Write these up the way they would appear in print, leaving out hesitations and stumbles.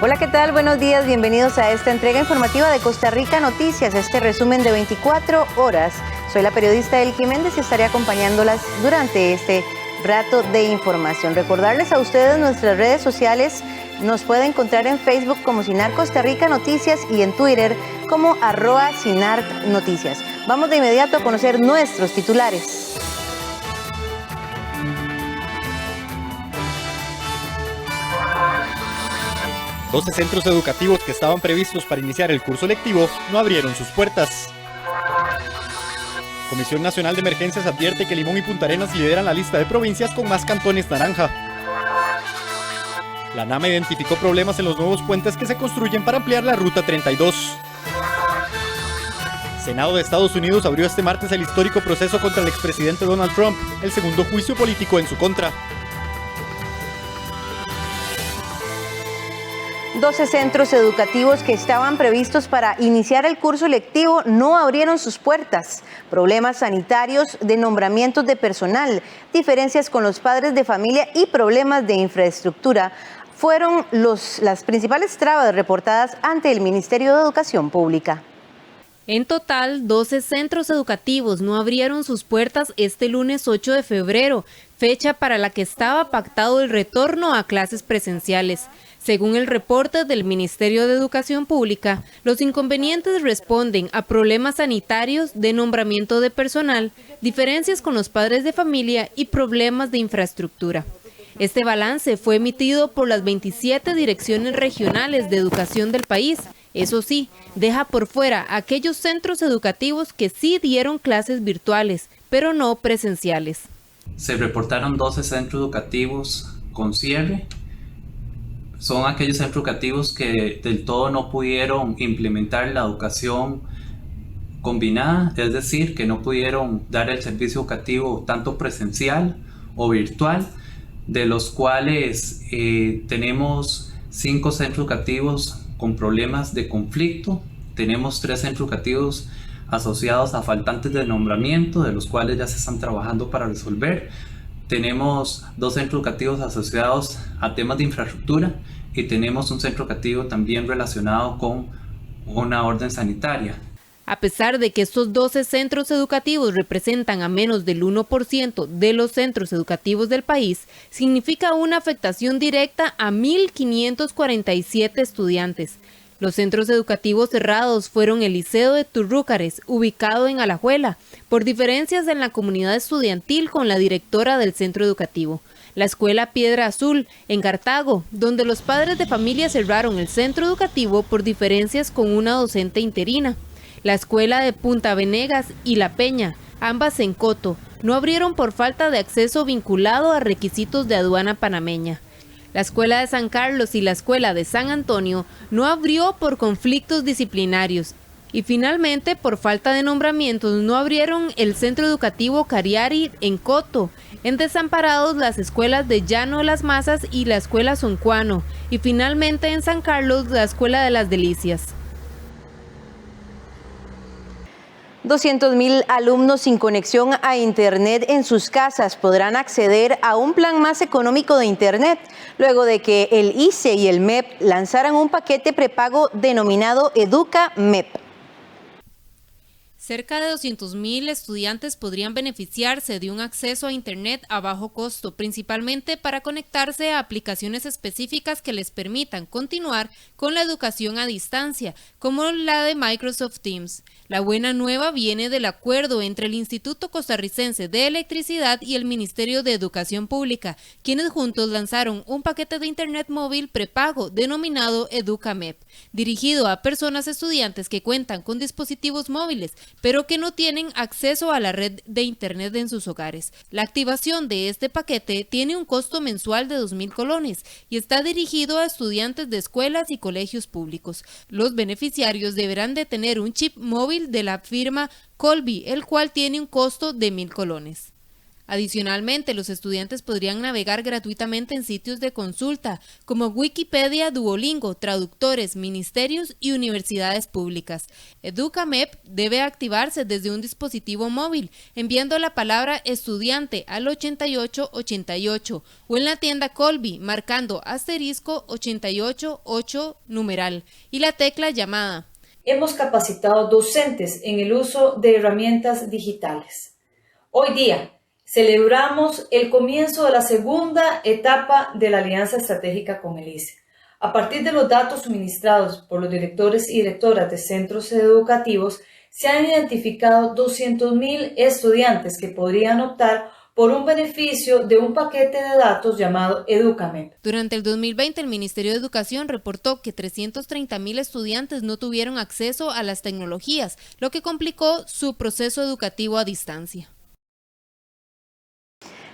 Hola, ¿qué tal? Buenos días, bienvenidos a esta entrega informativa de Costa Rica Noticias, este resumen de 24 horas. Soy la periodista Elki Méndez y estaré acompañándolas durante este rato de información. Recordarles a ustedes nuestras redes sociales, nos pueden encontrar en Facebook como Sinar Costa Rica Noticias y en Twitter como @SinarNoticias. Vamos de inmediato a conocer nuestros titulares. 12 centros educativos que estaban previstos para iniciar el curso lectivo no abrieron sus puertas. Comisión Nacional de Emergencias advierte que Limón y Punta Arenas lideran la lista de provincias con más cantones naranja. La NAMA identificó problemas en los nuevos puentes que se construyen para ampliar la Ruta 32. Senado de Estados Unidos abrió este martes el histórico proceso contra el expresidente Donald Trump, el segundo juicio político en su contra. 12 centros educativos que estaban previstos para iniciar el curso lectivo no abrieron sus puertas. Problemas sanitarios, de nombramientos de personal, diferencias con los padres de familia y problemas de infraestructura fueron las principales trabas reportadas ante el Ministerio de Educación Pública. En total, 12 centros educativos no abrieron sus puertas este lunes 8 de febrero, fecha para la que estaba pactado el retorno a clases presenciales. Según el reporte del Ministerio de Educación Pública, los inconvenientes responden a problemas sanitarios, de nombramiento de personal, diferencias con los padres de familia y problemas de infraestructura. Este balance fue emitido por las 27 direcciones regionales de educación del país. Eso sí, deja por fuera aquellos centros educativos que sí dieron clases virtuales, pero no presenciales. Se reportaron 12 centros educativos con cierre. Son aquellos centros educativos que del todo no pudieron implementar la educación combinada, es decir, que no pudieron dar el servicio educativo tanto presencial o virtual, de los cuales tenemos 5 centros educativos con problemas de conflicto, tenemos 3 centros educativos asociados a faltantes de nombramiento, de los cuales ya se están trabajando para resolver. Tenemos 2 centros educativos asociados a temas de infraestructura y tenemos un centro educativo también relacionado con una orden sanitaria. A pesar de que estos 12 centros educativos representan a menos del 1% de los centros educativos del país, significa una afectación directa a 1.547 estudiantes. Los centros educativos cerrados fueron el Liceo de Turrúcares, ubicado en Alajuela, por diferencias en la comunidad estudiantil con la directora del centro educativo. La Escuela Piedra Azul, en Cartago, donde los padres de familia cerraron el centro educativo por diferencias con una docente interina. La Escuela de Punta Venegas y La Peña, ambas en Coto, no abrieron por falta de acceso vinculado a requisitos de aduana panameña. La Escuela de San Carlos y la Escuela de San Antonio no abrió por conflictos disciplinarios. Y finalmente, por falta de nombramientos, no abrieron el Centro Educativo Cariari en Coto. En Desamparados, las escuelas de Llano de las Masas y la Escuela Soncuano. Y finalmente en San Carlos, la Escuela de las Delicias. 200,000 alumnos sin conexión a Internet en sus casas podrán acceder a un plan más económico de Internet, luego de que el ICE y el MEP lanzaran un paquete prepago denominado Educa MEP. Cerca de 200,000 estudiantes podrían beneficiarse de un acceso a Internet a bajo costo, principalmente para conectarse a aplicaciones específicas que les permitan continuar con la educación a distancia, como la de Microsoft Teams. La buena nueva viene del acuerdo entre el Instituto Costarricense de Electricidad y el Ministerio de Educación Pública, quienes juntos lanzaron un paquete de Internet móvil prepago denominado EducaMEP, dirigido a personas estudiantes que cuentan con dispositivos móviles, pero que no tienen acceso a la red de Internet en sus hogares. La activación de este paquete tiene un costo mensual de 2,000 colones y está dirigido a estudiantes de escuelas y colegios públicos. Los beneficiarios deberán de tener un chip móvil de la firma Colby, el cual tiene un costo de 1,000 colones. Adicionalmente, los estudiantes podrían navegar gratuitamente en sitios de consulta como Wikipedia, Duolingo, traductores, ministerios y universidades públicas. EducaMep debe activarse desde un dispositivo móvil, enviando la palabra estudiante al 8888 o en la tienda Colby, marcando *888 numeral y la tecla llamada. Hemos capacitado docentes en el uso de herramientas digitales. Hoy día, celebramos el comienzo de la segunda etapa de la Alianza Estratégica con el ICE. A partir de los datos suministrados por los directores y directoras de centros educativos, se han identificado 200.000 estudiantes que podrían optar por un beneficio de un paquete de datos llamado EducaMep. Durante el 2020, el Ministerio de Educación reportó que 330.000 estudiantes no tuvieron acceso a las tecnologías, lo que complicó su proceso educativo a distancia.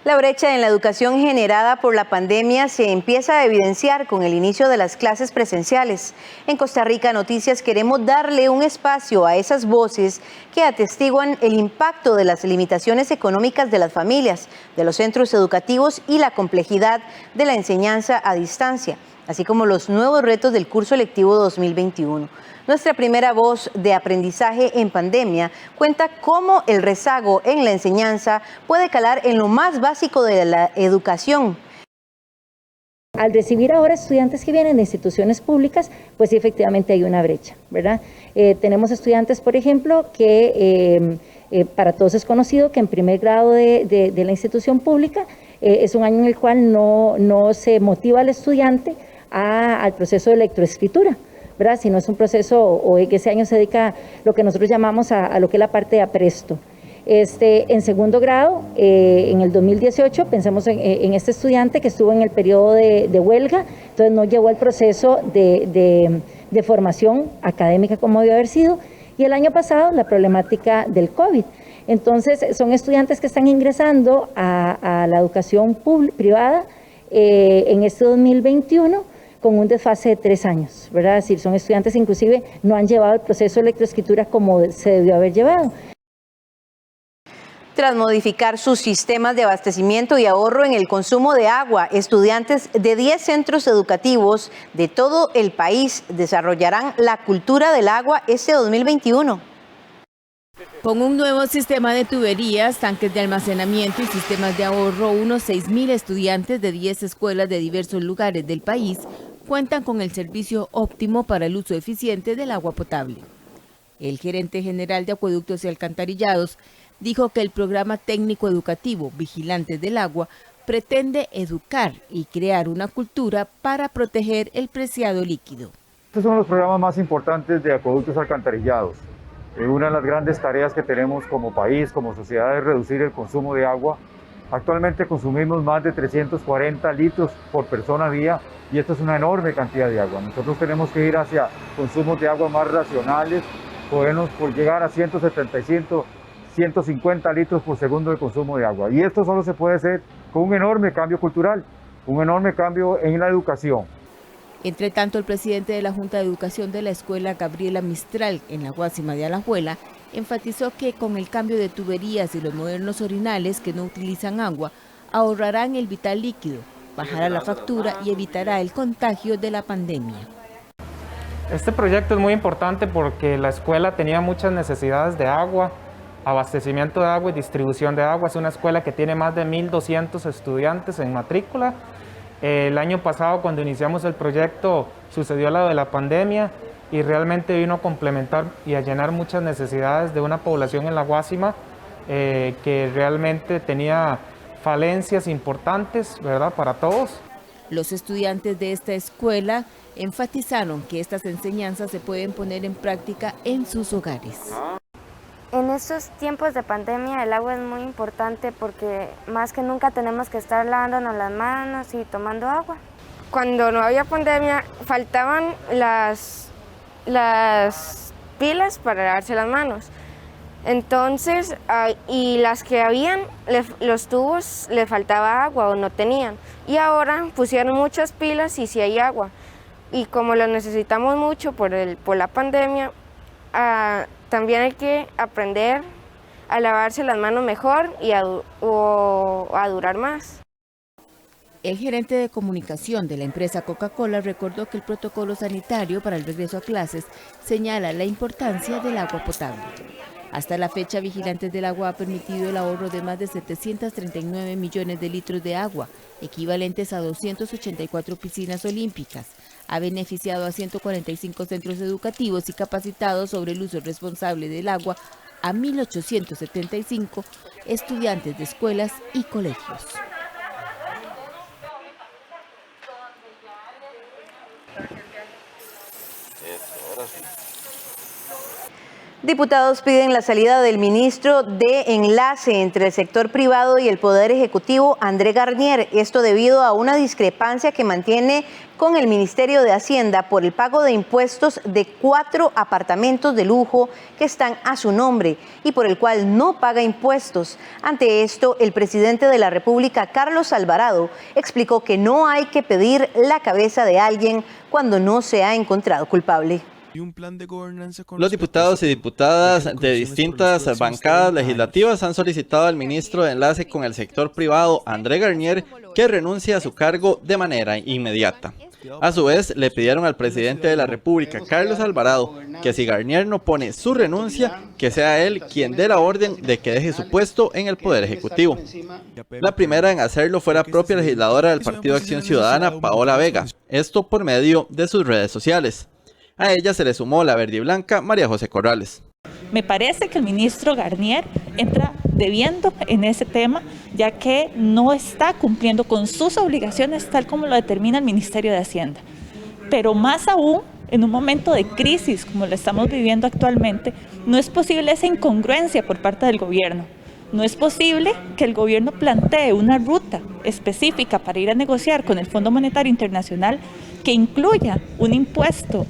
La brecha en la educación generada por la pandemia se empieza a evidenciar con el inicio de las clases presenciales. En Costa Rica Noticias queremos darle un espacio a esas voces que atestiguan el impacto de las limitaciones económicas de las familias, de los centros educativos y la complejidad de la enseñanza a distancia, así como los nuevos retos del curso lectivo 2021. Nuestra primera voz de aprendizaje en pandemia cuenta cómo el rezago en la enseñanza puede calar en lo más básico de la educación. Al recibir ahora estudiantes que vienen de instituciones públicas, pues sí, efectivamente hay una brecha, ¿verdad? Tenemos estudiantes, por ejemplo, que para todos es conocido que en primer grado de la institución pública es un año en el cual no se motiva al estudiante al proceso de lectoescritura, ¿verdad? Sino es un proceso, o que ese año se dedica lo que nosotros llamamos a lo que es la parte de apresto. En segundo grado, en el 2018, pensemos en este estudiante que estuvo en el periodo de huelga, entonces no llegó al proceso de formación académica como debió haber sido, y el año pasado la problemática del COVID. Entonces son estudiantes que están ingresando a la educación privada en este 2021, con un desfase de 3 años, ¿verdad? Es decir, son estudiantes inclusive no han llevado el proceso de lectoescritura como se debió haber llevado. Tras modificar sus sistemas de abastecimiento y ahorro en el consumo de agua, estudiantes de 10 centros educativos de todo el país desarrollarán la cultura del agua este 2021. Con un nuevo sistema de tuberías, tanques de almacenamiento y sistemas de ahorro, unos 6.000 estudiantes de 10 escuelas de diversos lugares del país cuentan con el servicio óptimo para el uso eficiente del agua potable. El gerente general de Acueductos y Alcantarillados dijo que el programa técnico educativo Vigilantes del Agua pretende educar y crear una cultura para proteger el preciado líquido. Estos son los programas más importantes de Acueductos y Alcantarillados. Una de las grandes tareas que tenemos como país, como sociedad, es reducir el consumo de agua. Actualmente consumimos más de 340 litros por persona día y esto es una enorme cantidad de agua. Nosotros tenemos que ir hacia consumos de agua más racionales, podemos llegar a 175, 150 litros por segundo de consumo de agua. Y esto solo se puede hacer con un enorme cambio cultural, un enorme cambio en la educación. Entre tanto, el presidente de la Junta de Educación de la Escuela, Gabriela Mistral, en la Guásima de Alajuela, enfatizó que con el cambio de tuberías y los modernos orinales que no utilizan agua, ahorrarán el vital líquido, bajará la factura y evitará el contagio de la pandemia. Este proyecto es muy importante porque la escuela tenía muchas necesidades de agua, abastecimiento de agua y distribución de agua. Es una escuela que tiene más de 1.200 estudiantes en matrícula. El año pasado, cuando iniciamos el proyecto, sucedió lo de la pandemia y realmente vino a complementar y a llenar muchas necesidades de una población en la Guásima que realmente tenía falencias importantes, ¿verdad?, para todos. Los estudiantes de esta escuela enfatizaron que estas enseñanzas se pueden poner en práctica en sus hogares. En estos tiempos de pandemia el agua es muy importante porque más que nunca tenemos que estar lavándonos las manos y tomando agua. Cuando no había pandemia faltaban las pilas para lavarse las manos. Entonces, y las que habían, los tubos les faltaba agua o no tenían. Y ahora pusieron muchas pilas y sí hay agua. Y como lo necesitamos mucho por la pandemia, también hay que aprender a lavarse las manos mejor y a durar más. El gerente de comunicación de la empresa Coca-Cola recordó que el protocolo sanitario para el regreso a clases señala la importancia del agua potable. Hasta la fecha, Vigilantes del Agua ha permitido el ahorro de más de 739 millones de litros de agua, equivalentes a 284 piscinas olímpicas. Ha beneficiado a 145 centros educativos y capacitado sobre el uso responsable del agua a 1.875 estudiantes de escuelas y colegios. Diputados piden la salida del ministro de Enlace entre el sector privado y el Poder Ejecutivo, André Garnier. Esto debido a una discrepancia que mantiene con el Ministerio de Hacienda por el pago de impuestos de 4 apartamentos de lujo que están a su nombre y por el cual no paga impuestos. Ante esto, el presidente de la República, Carlos Alvarado, explicó que no hay que pedir la cabeza de alguien cuando no se ha encontrado culpable. Los diputados y diputadas de distintas bancadas legislativas han solicitado al ministro de Enlace con el sector privado, André Garnier, que renuncie a su cargo de manera inmediata. A su vez, le pidieron al presidente de la República, Carlos Alvarado, que si Garnier no pone su renuncia, que sea él quien dé la orden de que deje su puesto en el Poder Ejecutivo. La primera en hacerlo fue la propia legisladora del Partido Acción Ciudadana, Paola Vega, esto por medio de sus redes sociales. A ella se le sumó la verdiblanca María José Corrales. Me parece que el ministro Garnier entra debiendo en ese tema, ya que no está cumpliendo con sus obligaciones tal como lo determina el Ministerio de Hacienda. Pero más aún, en un momento de crisis como lo estamos viviendo actualmente, no es posible esa incongruencia por parte del gobierno. No es posible que el gobierno plantee una ruta específica para ir a negociar con el Fondo Monetario Internacional que incluya un impuesto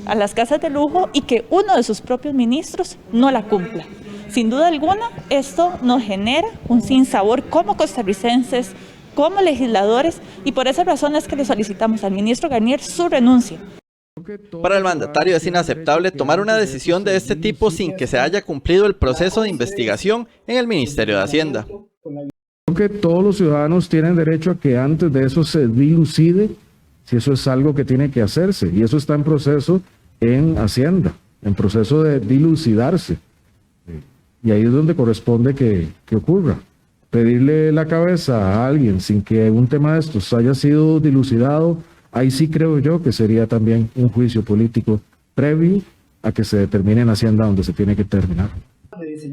a las casas de lujo y que uno de sus propios ministros no la cumpla. Sin duda alguna, esto nos genera un sinsabor como costarricenses, como legisladores, y por esa razón es que le solicitamos al ministro Garnier su renuncia. Para el mandatario es inaceptable tomar una decisión de este tipo sin que se haya cumplido el proceso de investigación en el Ministerio de Hacienda. Creo que todos los ciudadanos tienen derecho a que antes de eso se dilucide si eso es algo que tiene que hacerse, y eso está en proceso en Hacienda, en proceso de dilucidarse, y ahí es donde corresponde que ocurra. Pedirle la cabeza a alguien sin que un tema de estos haya sido dilucidado, ahí sí creo yo que sería también un juicio político previo a que se determine en Hacienda donde se tiene que terminar.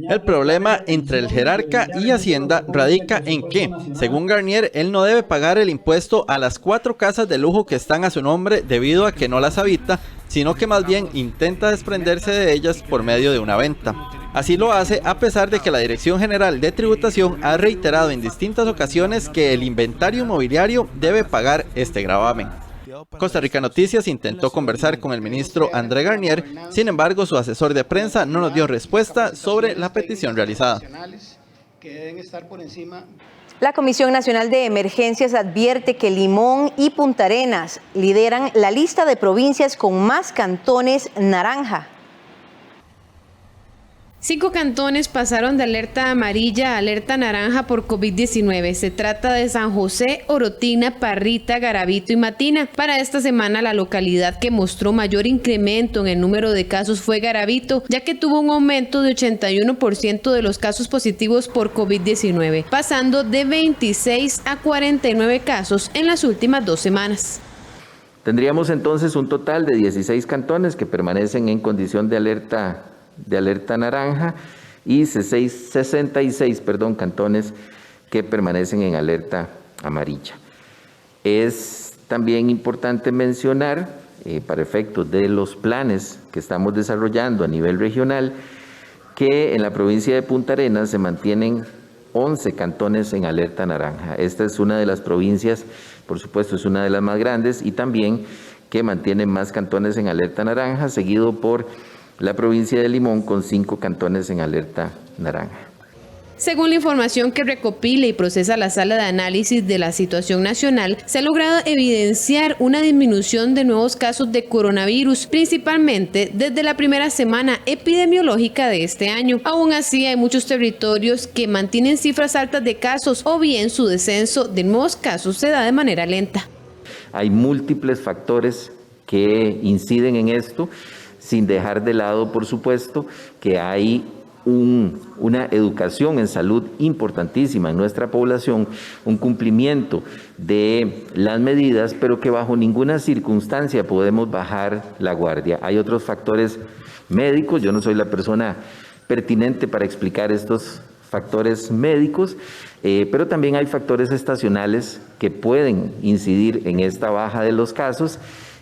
El problema entre el jerarca y Hacienda radica en que, según Garnier, él no debe pagar el impuesto a las 4 casas de lujo que están a su nombre debido a que no las habita, sino que más bien intenta desprenderse de ellas por medio de una venta. Así lo hace a pesar de que la Dirección General de Tributación ha reiterado en distintas ocasiones que el inventario inmobiliario debe pagar este gravamen. Costa Rica Noticias intentó conversar con el ministro André Garnier, sin embargo su asesor de prensa no nos dio respuesta sobre la petición realizada. La Comisión Nacional de Emergencias advierte que Limón y Punta Arenas lideran la lista de provincias con más cantones naranja. 5 cantones pasaron de alerta amarilla a alerta naranja por COVID-19. Se trata de San José, Orotina, Parrita, Garavito y Matina. Para esta semana, la localidad que mostró mayor incremento en el número de casos fue Garavito, ya que tuvo un aumento de 81% de los casos positivos por COVID-19, pasando de 26 a 49 casos en las últimas 2 semanas. Tendríamos entonces un total de 16 cantones que permanecen en condición de alerta naranja y 66 cantones que permanecen en alerta amarilla. Es también importante mencionar, para efectos de los planes que estamos desarrollando a nivel regional, que en la provincia de Punta Arenas se mantienen 11 cantones en alerta naranja. Esta es una de las provincias, por supuesto es una de las más grandes, y también que mantiene más cantones en alerta naranja, seguido por la provincia de Limón con 5 cantones en alerta naranja. Según la información que recopila y procesa la Sala de Análisis de la Situación Nacional, se ha logrado evidenciar una disminución de nuevos casos de coronavirus, principalmente desde la primera semana epidemiológica de este año. Aún así, hay muchos territorios que mantienen cifras altas de casos o bien su descenso de nuevos casos se da de manera lenta. Hay múltiples factores que inciden en esto, sin dejar de lado, por supuesto, que hay una educación en salud importantísima en nuestra población, un cumplimiento de las medidas, pero que bajo ninguna circunstancia podemos bajar la guardia. Hay otros factores médicos, yo no soy la persona pertinente para explicar estos factores médicos, pero también hay factores estacionales que pueden incidir en esta baja de los casos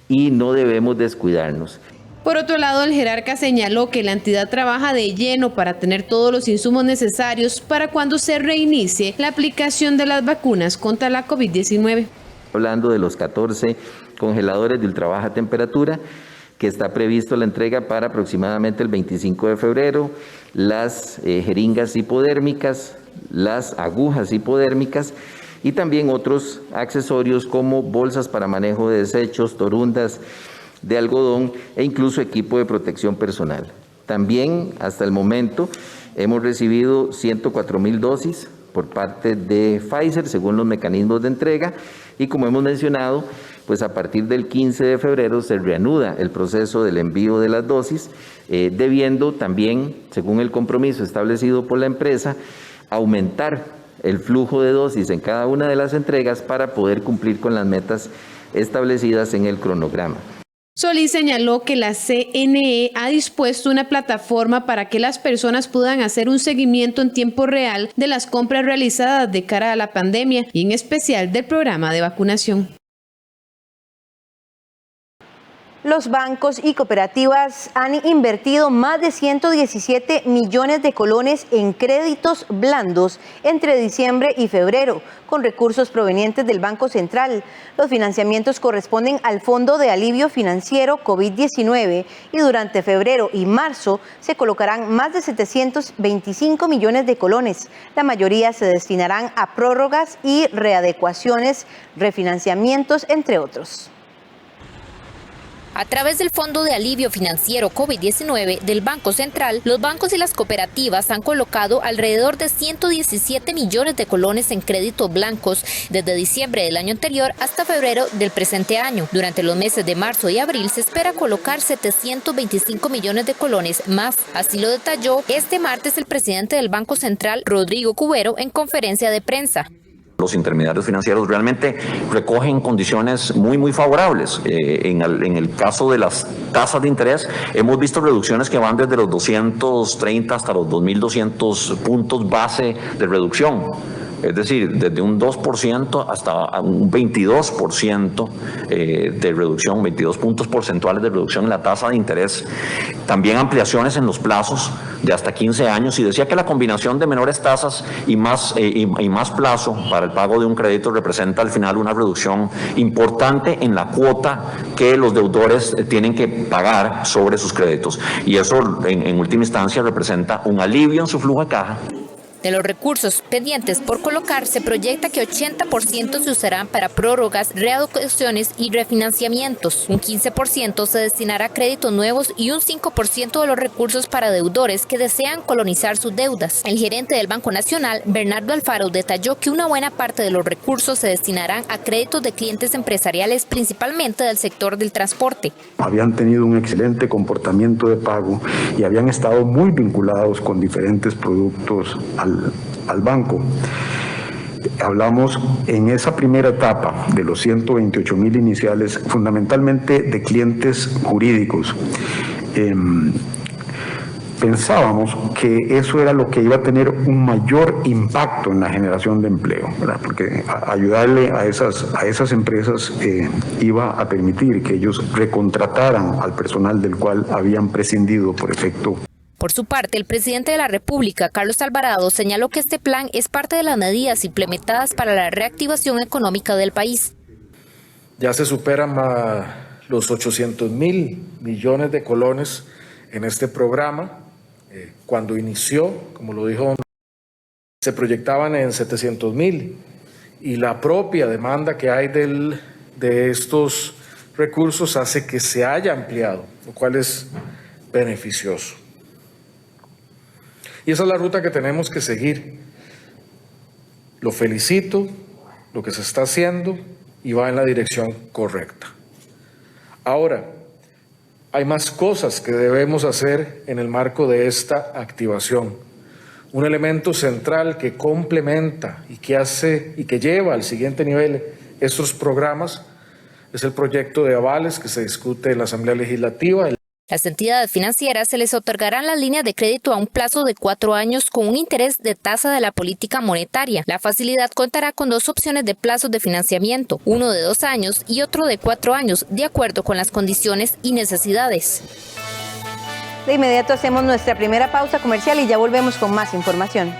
y no debemos descuidarnos. Por otro lado, el jerarca señaló que la entidad trabaja de lleno para tener todos los insumos necesarios para cuando se reinicie la aplicación de las vacunas contra la COVID-19. Hablando de los 14 congeladores de ultra baja temperatura, que está previsto la entrega para aproximadamente el 25 de febrero, las jeringas hipodérmicas, las agujas hipodérmicas y también otros accesorios como bolsas para manejo de desechos, torundas de algodón e incluso equipo de protección personal. También hasta el momento hemos recibido 104,000 dosis por parte de Pfizer según los mecanismos de entrega y como hemos mencionado, pues a partir del 15 de febrero se reanuda el proceso del envío de las dosis, debiendo también, según el compromiso establecido por la empresa, aumentar el flujo de dosis en cada una de las entregas para poder cumplir con las metas establecidas en el cronograma. Solís señaló que la CNE ha dispuesto una plataforma para que las personas puedan hacer un seguimiento en tiempo real de las compras realizadas de cara a la pandemia y en especial del programa de vacunación. Los bancos y cooperativas han invertido más de 117 millones de colones en créditos blandos entre diciembre y febrero, con recursos provenientes del Banco Central. Los financiamientos corresponden al Fondo de Alivio Financiero COVID-19 y durante febrero y marzo se colocarán más de 725 millones de colones. La mayoría se destinarán a prórrogas y readecuaciones, refinanciamientos, entre otros. A través del Fondo de Alivio Financiero COVID-19 del Banco Central, los bancos y las cooperativas han colocado alrededor de 117 millones de colones en créditos blancos desde diciembre del año anterior hasta febrero del presente año. Durante los meses de marzo y abril se espera colocar 725 millones de colones más. Así lo detalló este martes el presidente del Banco Central, Rodrigo Cubero, en conferencia de prensa. Los intermediarios financieros realmente recogen condiciones muy favorables. En el caso de las tasas de interés, hemos visto reducciones que van desde los 230 hasta los 2.200 puntos base de reducción. Es decir, desde un 2% hasta un 22% de reducción, 22 puntos porcentuales de reducción en la tasa de interés. También ampliaciones en los plazos de hasta 15 años. Y decía que la combinación de menores tasas y más plazo para el pago de un crédito representa al final una reducción importante en la cuota que los deudores tienen que pagar sobre sus créditos. Y eso, en última instancia, representa un alivio en su flujo de caja. De los recursos pendientes por colocar, se proyecta que 80% se usarán para prórrogas, readecuaciones y refinanciamientos. Un 15% se destinará a créditos nuevos y un 5% de los recursos para deudores que desean colonizar sus deudas. El gerente del Banco Nacional, Bernardo Alfaro, detalló que una buena parte de los recursos se destinarán a créditos de clientes empresariales, principalmente del sector del transporte. Habían tenido un excelente comportamiento de pago y habían estado muy vinculados con diferentes productos al banco. Hablamos en esa primera etapa de los 128,000 iniciales, fundamentalmente de clientes jurídicos. Pensábamos que eso era lo que iba a tener un mayor impacto en la generación de empleo, ¿verdad? Porque ayudarle a esas empresas iba a permitir que ellos recontrataran al personal del cual habían prescindido por efecto. Por su parte, el presidente de la República, Carlos Alvarado, señaló que este plan es parte de las medidas implementadas para la reactivación económica del país. Ya se superan los 800,000 millones de colones en este programa. Cuando inició, como lo dijo se proyectaban en 700,000 y la propia demanda que hay de estos recursos hace que se haya ampliado, lo cual es beneficioso. Y esa es la ruta que tenemos que seguir. Lo felicito, lo que se está haciendo y va en la dirección correcta. Ahora, hay más cosas que debemos hacer en el marco de esta activación. Un elemento central que complementa y que hace y que lleva al siguiente nivel estos programas es el proyecto de avales que se discute en la Asamblea Legislativa. Las entidades financieras se les otorgarán las líneas de crédito a un plazo de 4 años con un interés de tasa de la política monetaria. La facilidad contará con 2 opciones de plazos de financiamiento, uno de 2 años y otro de 4 años, de acuerdo con las condiciones y necesidades. De inmediato hacemos nuestra primera pausa comercial y ya volvemos con más información.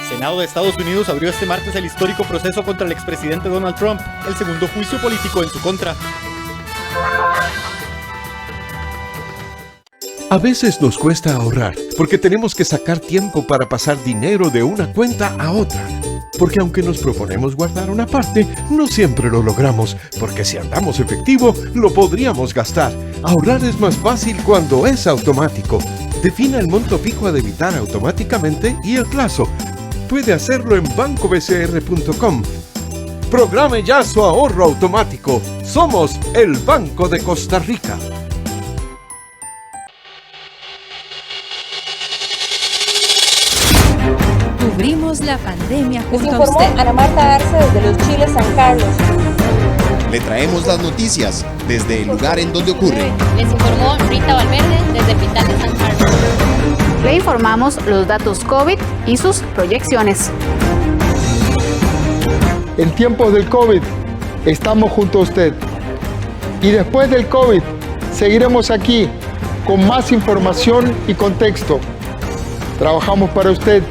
El Senado de Estados Unidos abrió este martes el histórico proceso contra el expresidente Donald Trump, el segundo juicio político en su contra. A veces nos cuesta ahorrar, porque tenemos que sacar tiempo para pasar dinero de una cuenta a otra. Porque aunque nos proponemos guardar una parte, no siempre lo logramos, porque si andamos efectivo, lo podríamos gastar. Ahorrar es más fácil cuando es automático. Defina el monto fijo a debitar automáticamente y el plazo. Puede hacerlo en bancobcr.com. Programe ya su ahorro automático. Somos el Banco de Costa Rica. Cubrimos la pandemia junto a informó usted. Ana Marta Arce desde Los Chiles, San Carlos. Le traemos las noticias desde el lugar en donde ocurre. Les informó Rita Valverde desde Pital de San Carlos. Le informamos los datos COVID y sus proyecciones. En tiempos del COVID estamos junto a usted. Y después del COVID seguiremos aquí con más información y contexto. Trabajamos para usted.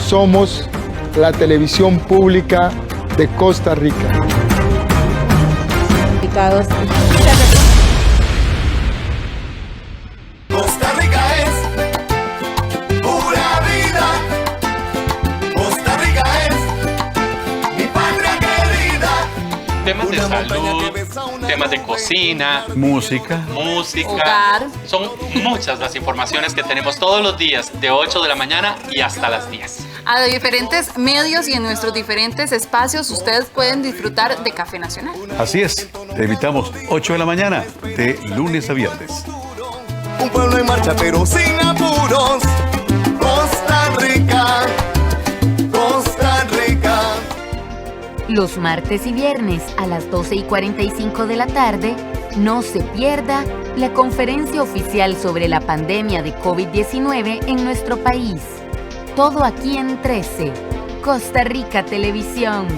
Somos la televisión pública de Costa Rica. Costa Rica es pura vida. Costa Rica es mi patria querida. Temas de salud, temas de cocina, música, hogar. Son muchas las informaciones que tenemos todos los días de 8 de la mañana y hasta las 10. A diferentes medios y en nuestros diferentes espacios ustedes pueden disfrutar de Café Nacional. Así es, te invitamos 8 de la mañana, de lunes a viernes. Un pueblo en marcha pero sin apuros. Costa Rica, Costa Rica. Los martes y viernes a las 12:45 de la tarde, no se pierda la conferencia oficial sobre la pandemia de COVID-19 en nuestro país. Todo aquí en 13, Costa Rica Televisión.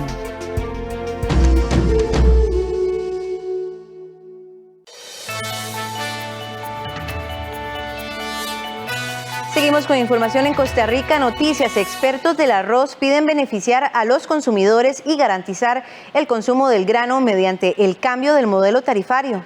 Seguimos con información en Costa Rica Noticias. Expertos del arroz piden beneficiar a los consumidores y garantizar el consumo del grano mediante el cambio del modelo tarifario.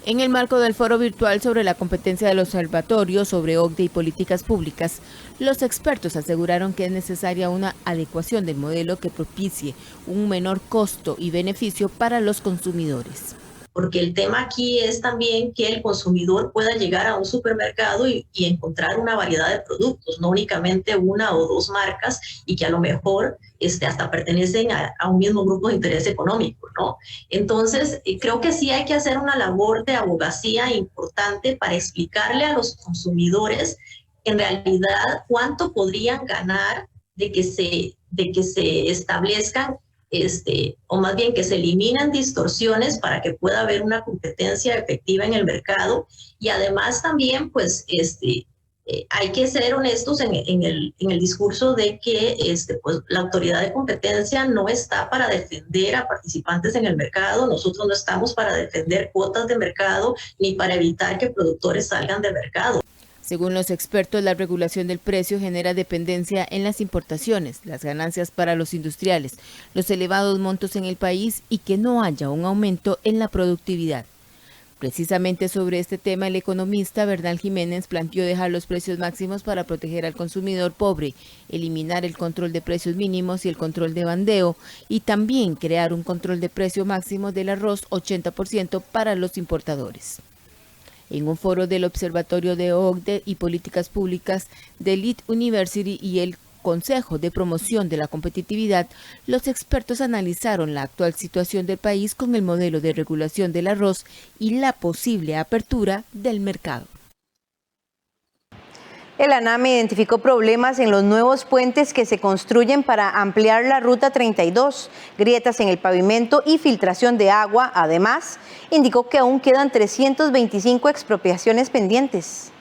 En el marco del foro virtual sobre la competencia del observatorio sobre OCDE y políticas públicas, los expertos aseguraron que es necesaria una adecuación del modelo que propicie un menor costo y beneficio para los consumidores. Porque el tema aquí es también que el consumidor pueda llegar a un supermercado y encontrar una variedad de productos, no únicamente una o dos marcas y que a lo mejor hasta pertenecen a un mismo grupo de interés económico, ¿no? Entonces, creo que sí hay que hacer una labor de abogacía importante para explicarle a los consumidores en realidad cuánto podrían ganar de que se establezcan o más bien que se eliminen distorsiones para que pueda haber una competencia efectiva en el mercado. Y además también pues hay que ser honestos en el discurso de que pues la autoridad de competencia no está para defender a participantes en el mercado. Nosotros no estamos para defender cuotas de mercado ni para evitar que productores salgan del mercado. Según los expertos, la regulación del precio genera dependencia en las importaciones, las ganancias para los industriales, los elevados montos en el país y que no haya un aumento en la productividad. Precisamente sobre este tema, el economista Bernal Jiménez planteó dejar los precios máximos para proteger al consumidor pobre, eliminar el control de precios mínimos y el control de bandeo, y también crear un control de precio máximo del arroz 80% para los importadores. En un foro del Observatorio de OCDE y Políticas Públicas de Lead University y el Consejo de Promoción de la Competitividad, los expertos analizaron la actual situación del país con el modelo de regulación del arroz y la posible apertura del mercado. El ANAME identificó problemas en los nuevos puentes que se construyen para ampliar la Ruta 32, grietas en el pavimento y filtración de agua. Además, indicó que aún quedan 325 expropiaciones pendientes.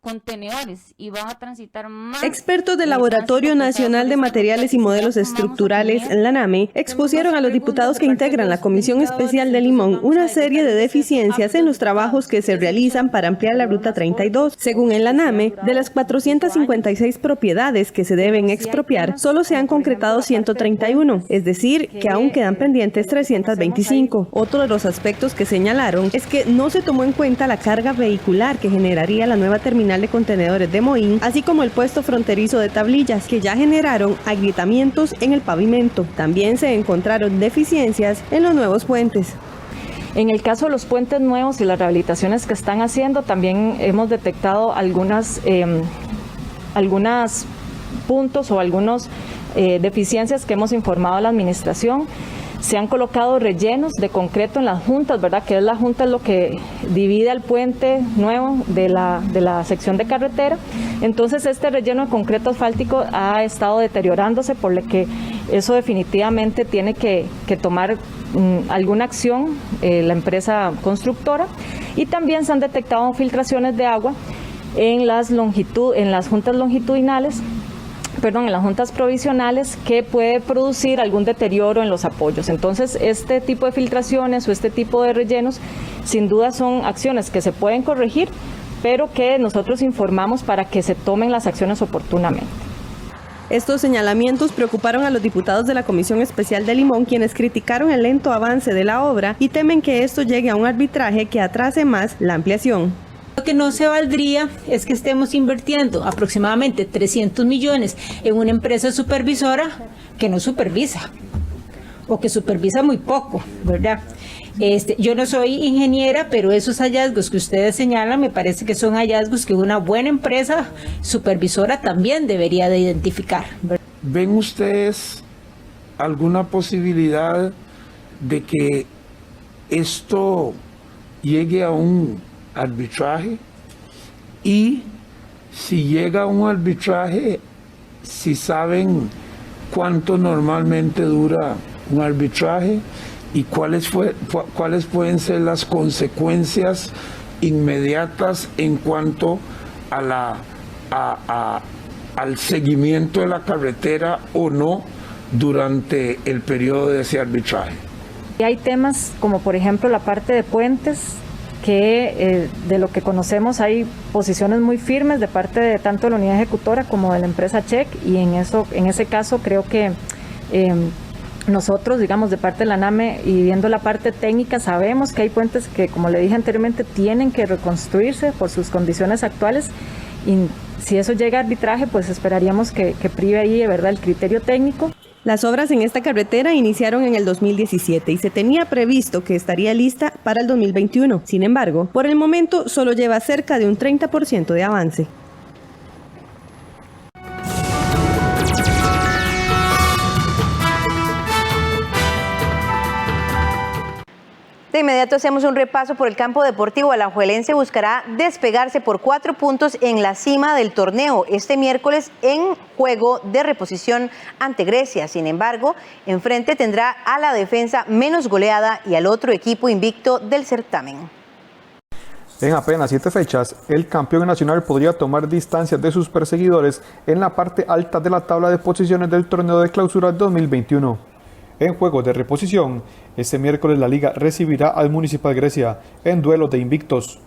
Contenedores y van a transitar más. Expertos del Laboratorio Nacional de Materiales y Modelos Estructurales, la ANAME, expusieron a los diputados que integran la Comisión Especial de Limón una serie de deficiencias en los trabajos que se realizan para ampliar la Ruta 32. Según el ANAME, de las 456 propiedades que se deben expropiar, solo se han concretado 131, es decir, que aún quedan pendientes 325. Otro de los aspectos que señalaron es que no se tomó en cuenta la carga vehicular que generaría la nueva terminal de contenedores de Moín, así como el puesto fronterizo de tablillas, que ya generaron agrietamientos en el pavimento. También se encontraron deficiencias en los nuevos puentes. En el caso de los puentes nuevos y las rehabilitaciones que están haciendo, también hemos detectado algunos puntos o algunas deficiencias que hemos informado a la administración. Se han colocado rellenos de concreto en las juntas, ¿verdad? Que es la junta lo que divide al puente nuevo de la sección de carretera. Entonces este relleno de concreto asfáltico ha estado deteriorándose, por lo que eso definitivamente tiene que tomar alguna acción la empresa constructora. Y también se han detectado filtraciones de agua en las juntas longitudinales, en las juntas provisionales, que puede producir algún deterioro en los apoyos. Entonces, este tipo de filtraciones o este tipo de rellenos, sin duda son acciones que se pueden corregir, pero que nosotros informamos para que se tomen las acciones oportunamente. Estos señalamientos preocuparon a los diputados de la Comisión Especial de Limón, quienes criticaron el lento avance de la obra y temen que esto llegue a un arbitraje que atrase más la ampliación. Lo que no se valdría es que estemos invirtiendo aproximadamente 300 millones en una empresa supervisora que no supervisa o que supervisa muy poco, ¿verdad? Yo no soy ingeniera, pero esos hallazgos que ustedes señalan me parece que son hallazgos que una buena empresa supervisora también debería de identificar, ¿verdad? ¿Ven ustedes alguna posibilidad de que esto llegue a un arbitraje? Y si llega a un arbitraje, si saben cuánto normalmente dura un arbitraje y cuáles pueden ser las consecuencias inmediatas en cuanto a al seguimiento de la carretera o no durante el periodo de ese arbitraje. Hay temas como por ejemplo la parte de puentes, que de lo que conocemos hay posiciones muy firmes de parte de tanto de la unidad ejecutora como de la empresa Check, y en ese caso creo que nosotros, digamos, de parte de la ANAME y viendo la parte técnica, sabemos que hay puentes que, como le dije anteriormente, tienen que reconstruirse por sus condiciones actuales, y si eso llega a arbitraje, pues esperaríamos que prive ahí de verdad el criterio técnico. Las obras en esta carretera iniciaron en el 2017 y se tenía previsto que estaría lista para el 2021. Sin embargo, por el momento solo lleva cerca de un 30% de avance. De inmediato hacemos un repaso por el campo deportivo. Alajuelense buscará despegarse por 4 puntos en la cima del torneo este miércoles en juego de reposición ante Grecia. Sin embargo, enfrente tendrá a la defensa menos goleada y al otro equipo invicto del certamen. En apenas 7 fechas, el campeón nacional podría tomar distancias de sus perseguidores en la parte alta de la tabla de posiciones del torneo de clausura 2021. En juego de reposición, este miércoles la liga recibirá al Municipal Grecia en duelo de invictos.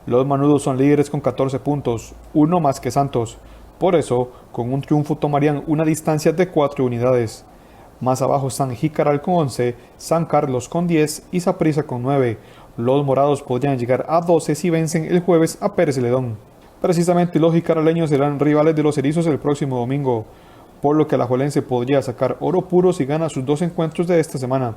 Los manudos son líderes con 14 puntos, uno más que Santos. Por eso, con un triunfo tomarían una distancia de 4 unidades. Más abajo están Jicaral con 11, San Carlos con 10 y Saprissa con 9. Los morados podrían llegar a 12 si vencen el jueves a Pérez Celedón. Precisamente los jicaraleños serán rivales de los erizos el próximo domingo, por lo que el alajuelense podría sacar oro puro si gana sus 2 encuentros de esta semana.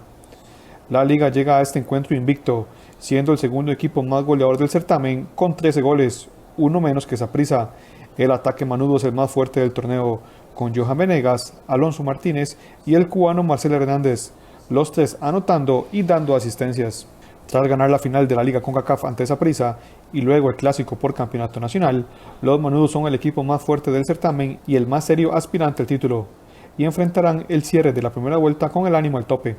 La liga llega a este encuentro invicto, siendo el segundo equipo más goleador del certamen con 13 goles, uno menos que Saprissa. El ataque manudo es el más fuerte del torneo, con Johan Venegas, Alonso Martínez y el cubano Marcelo Hernández, los 3 anotando y dando asistencias. Tras ganar la final de la Liga CONCACAF ante Saprissa y luego el clásico por campeonato nacional, los manudos son el equipo más fuerte del certamen y el más serio aspirante al título, y enfrentarán el cierre de la primera vuelta con el ánimo al tope.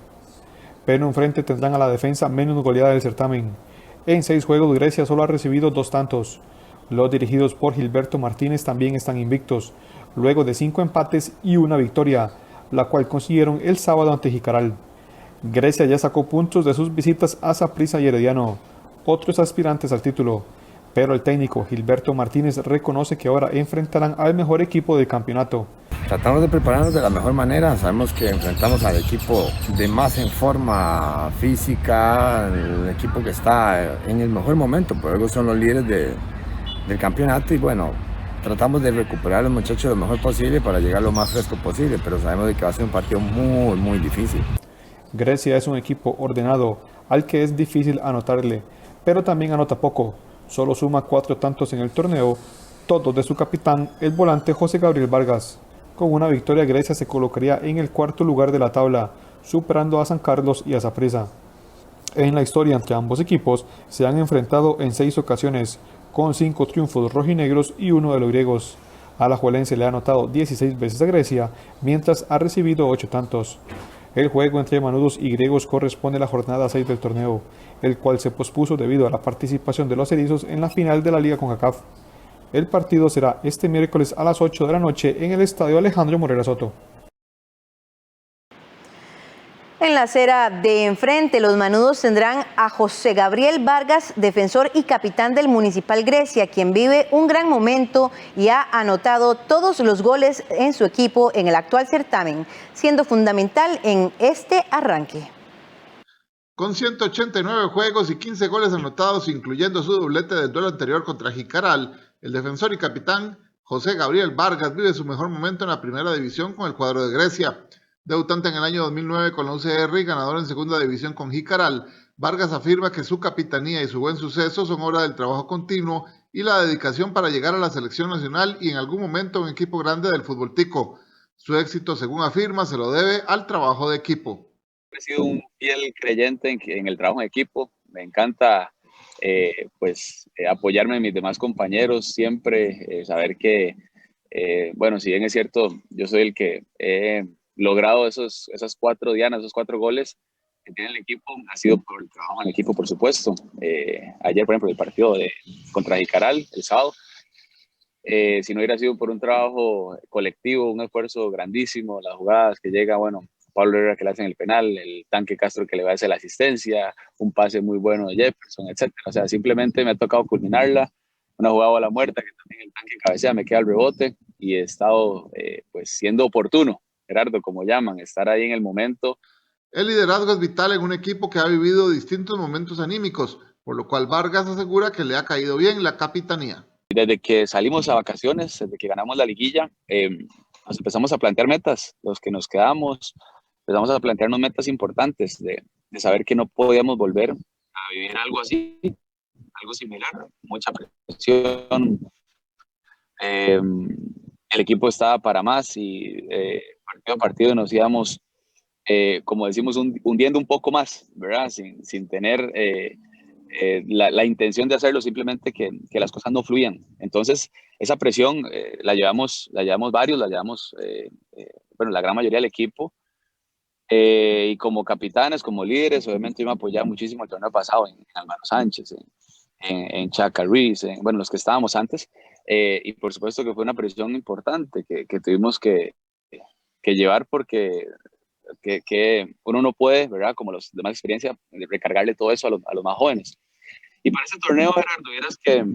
Pero enfrente tendrán a la defensa menos goleada del certamen. En 6 juegos Grecia solo ha recibido 2 tantos. Los dirigidos por Gilberto Martínez también están invictos, luego de 5 empates y 1 victoria, la cual consiguieron el sábado ante Jicaral. Grecia ya sacó puntos de sus visitas a Saprissa y Herediano, otros aspirantes al título, pero el técnico Gilberto Martínez reconoce que ahora enfrentarán al mejor equipo del campeonato. Tratamos de prepararnos de la mejor manera, sabemos que enfrentamos al equipo de más en forma física, el equipo que está en el mejor momento, por algo son los líderes del campeonato y bueno, tratamos de recuperar a los muchachos lo mejor posible para llegar lo más fresco posible, pero sabemos de que va a ser un partido muy, muy difícil. Grecia es un equipo ordenado, al que es difícil anotarle, pero también anota poco. Solo suma 4 tantos en el torneo, todos de su capitán, el volante José Gabriel Vargas. Con una victoria, Grecia se colocaría en el 4º lugar de la tabla, superando a San Carlos y a Saprissa. En la historia entre ambos equipos se han enfrentado en 6 ocasiones, con 5 triunfos rojinegros y 1 de los griegos. Alajuelense le ha anotado 16 veces a Grecia, mientras ha recibido 8 tantos. El juego entre manudos y griegos corresponde a la jornada 6 del torneo, el cual se pospuso debido a la participación de los erizos en la final de la Liga CONCACAF. El partido será este miércoles a las 8 de la noche en el Estadio Alejandro Morera Soto. En la acera de enfrente, los manudos tendrán a José Gabriel Vargas, defensor y capitán del Municipal Grecia, quien vive un gran momento y ha anotado todos los goles en su equipo en el actual certamen, siendo fundamental en este arranque. Con 189 juegos y 15 goles anotados, incluyendo su doblete del duelo anterior contra Jicaral, el defensor y capitán José Gabriel Vargas vive su mejor momento en la primera división con el cuadro de Grecia. Debutante en el año 2009 con la UCR y ganador en segunda división con Jicaral, Vargas afirma que su capitanía y su buen suceso son obra del trabajo continuo y la dedicación para llegar a la selección nacional y en algún momento un equipo grande del fútbol tico. Su éxito, según afirma, se lo debe al trabajo de equipo. He sido un fiel creyente en el trabajo en equipo. Me encanta apoyarme en mis demás compañeros, siempre saber que, si bien es cierto, yo soy el que he logrado esas 4 dianas, esos 4 goles que tiene el equipo, ha sido por el trabajo en equipo, por supuesto. Ayer, por ejemplo, el partido contra Jicaral, el sábado, si no hubiera sido por un trabajo colectivo, un esfuerzo grandísimo, las jugadas que llega, Pablo Herrera que le hacen el penal, el Tanque Castro que le va a hacer la asistencia, un pase muy bueno de Jefferson, etc. O sea, simplemente me ha tocado culminarla, una jugada a la muerta que también el Tanque cabecea, me queda el rebote y he estado siendo oportuno, Gerardo, como llaman, estar ahí en el momento. El liderazgo es vital en un equipo que ha vivido distintos momentos anímicos, por lo cual Vargas asegura que le ha caído bien la capitanía. Desde que salimos a vacaciones, desde que ganamos la liguilla, nos empezamos a plantear metas, los que nos quedamos, empezamos a plantearnos metas importantes de saber que no podíamos volver a vivir algo así, algo similar, mucha presión. El equipo estaba para más y partido a partido nos íbamos, como decimos, hundiendo un poco más, ¿verdad? Sin tener la intención de hacerlo, simplemente que las cosas no fluían. Entonces, esa presión la llevamos varios, la gran mayoría del equipo. Y como capitanes, como líderes, obviamente yo me apoyaba muchísimo el torneo pasado en Álvaro Sánchez, en Chaca Ruiz, los que estábamos antes, y por supuesto que fue una presión importante que tuvimos que llevar porque que uno no puede, ¿verdad? Como los demás experiencias, recargarle todo eso a los más jóvenes. Y para este torneo, Gerardo, vieras que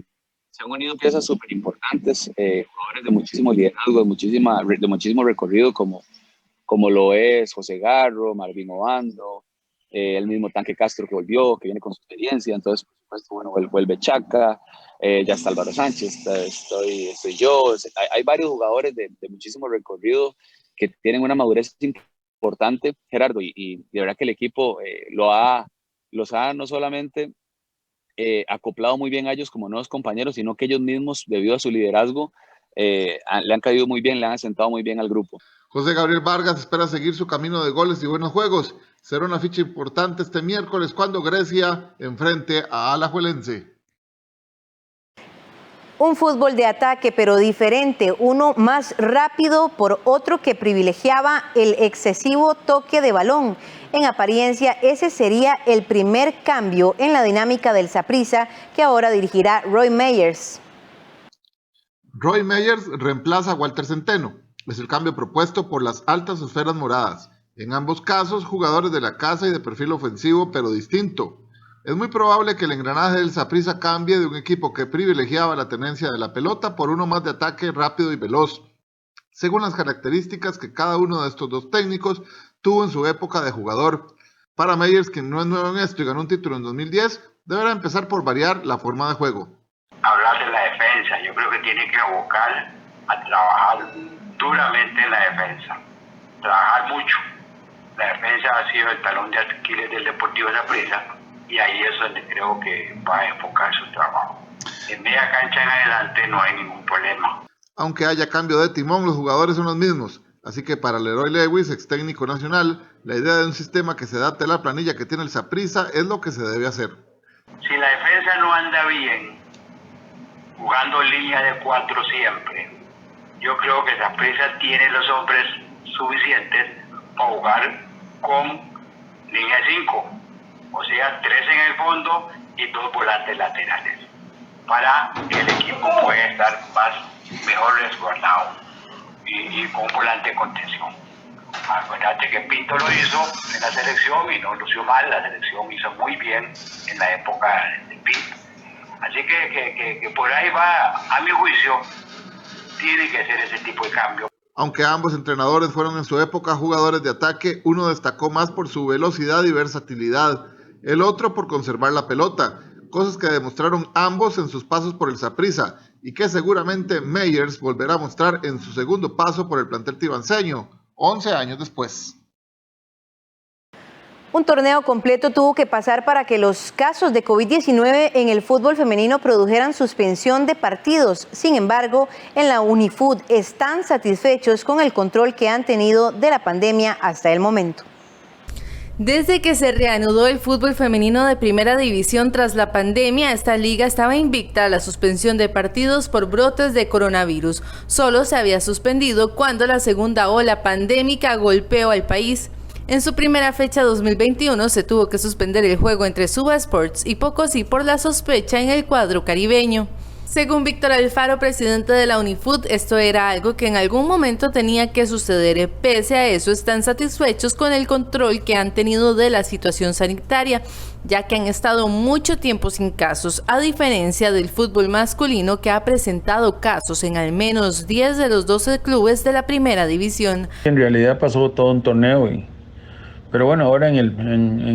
se han unido piezas súper importantes, jugadores de muchísimo liderazgo, de muchísimo recorrido, como lo es José Garro, Marvin Obando, el mismo Tanque Castro que volvió, que viene con su experiencia. Entonces, por supuesto, bueno, vuelve Chaca, ya está Álvaro Sánchez, estoy yo. Hay varios jugadores de muchísimo recorrido que tienen una madurez importante, Gerardo, y de verdad que el equipo los ha no solamente acoplado muy bien a ellos como nuevos compañeros, sino que ellos mismos, debido a su liderazgo, le han caído muy bien, le han asentado muy bien al grupo. José Gabriel Vargas espera seguir su camino de goles y buenos juegos. Será una ficha importante este miércoles cuando Grecia enfrente a Alajuelense. Un fútbol de ataque pero diferente, uno más rápido por otro que privilegiaba el excesivo toque de balón. En apariencia, ese sería el primer cambio en la dinámica del Saprissa que ahora dirigirá Roy Meyers. Roy Meyers reemplaza a Walter Centeno. Es el cambio propuesto por las altas esferas moradas. En ambos casos, jugadores de la casa y de perfil ofensivo, pero distinto. Es muy probable que el engranaje del Saprissa cambie de un equipo que privilegiaba la tenencia de la pelota por uno más de ataque rápido y veloz, según las características que cada uno de estos dos técnicos tuvo en su época de jugador. Para Meyers, quien no es nuevo en esto y ganó un título en 2010, deberá empezar por variar la forma de juego. Hablar de la defensa, yo creo que tiene que abocar a trabajar duramente en la defensa, trabajar mucho. La defensa ha sido el talón de Aquiles del Deportivo Saprissa y ahí es donde creo que va a enfocar su trabajo. En media cancha en adelante no hay ningún problema. Aunque haya cambio de timón, los jugadores son los mismos. Así que para Leroy Lewis, ex técnico nacional, la idea de un sistema que se adapte a la planilla que tiene el Saprissa es lo que se debe hacer. Si la defensa no anda bien, jugando línea de 4 siempre, yo creo que Saprissa tiene los hombres suficientes para jugar con línea de 5, o sea, 3 en el fondo y 2 volantes laterales, para que el equipo pueda estar mejor resguardado y con un volante de contención. Acuérdate que Pinto lo hizo en la selección y no lució mal, la selección hizo muy bien en la época de Pinto. Así que por ahí va, a mi juicio, tiene que ser ese tipo de cambio. Aunque ambos entrenadores fueron en su época jugadores de ataque, uno destacó más por su velocidad y versatilidad, el otro por conservar la pelota, cosas que demostraron ambos en sus pasos por el Saprissa y que seguramente Meyers volverá a mostrar en su segundo paso por el plantel tibanceño, 11 años después. Un torneo completo tuvo que pasar para que los casos de COVID-19 en el fútbol femenino produjeran suspensión de partidos. Sin embargo, en la Unifood están satisfechos con el control que han tenido de la pandemia hasta el momento. Desde que se reanudó el fútbol femenino de primera división tras la pandemia, esta liga estaba invicta a la suspensión de partidos por brotes de coronavirus. Solo se había suspendido cuando la segunda ola pandémica golpeó al país. En su primera fecha 2021 se tuvo que suspender el juego entre Suba Sports y Pocosí por la sospecha en el cuadro caribeño. Según Víctor Alfaro, presidente de la Unifood, esto era algo que en algún momento tenía que suceder. Pese a eso, están satisfechos con el control que han tenido de la situación sanitaria, ya que han estado mucho tiempo sin casos, a diferencia del fútbol masculino que ha presentado casos en al menos 10 de los 12 clubes de la primera división. En realidad pasó todo un torneo, pero bueno, ahora en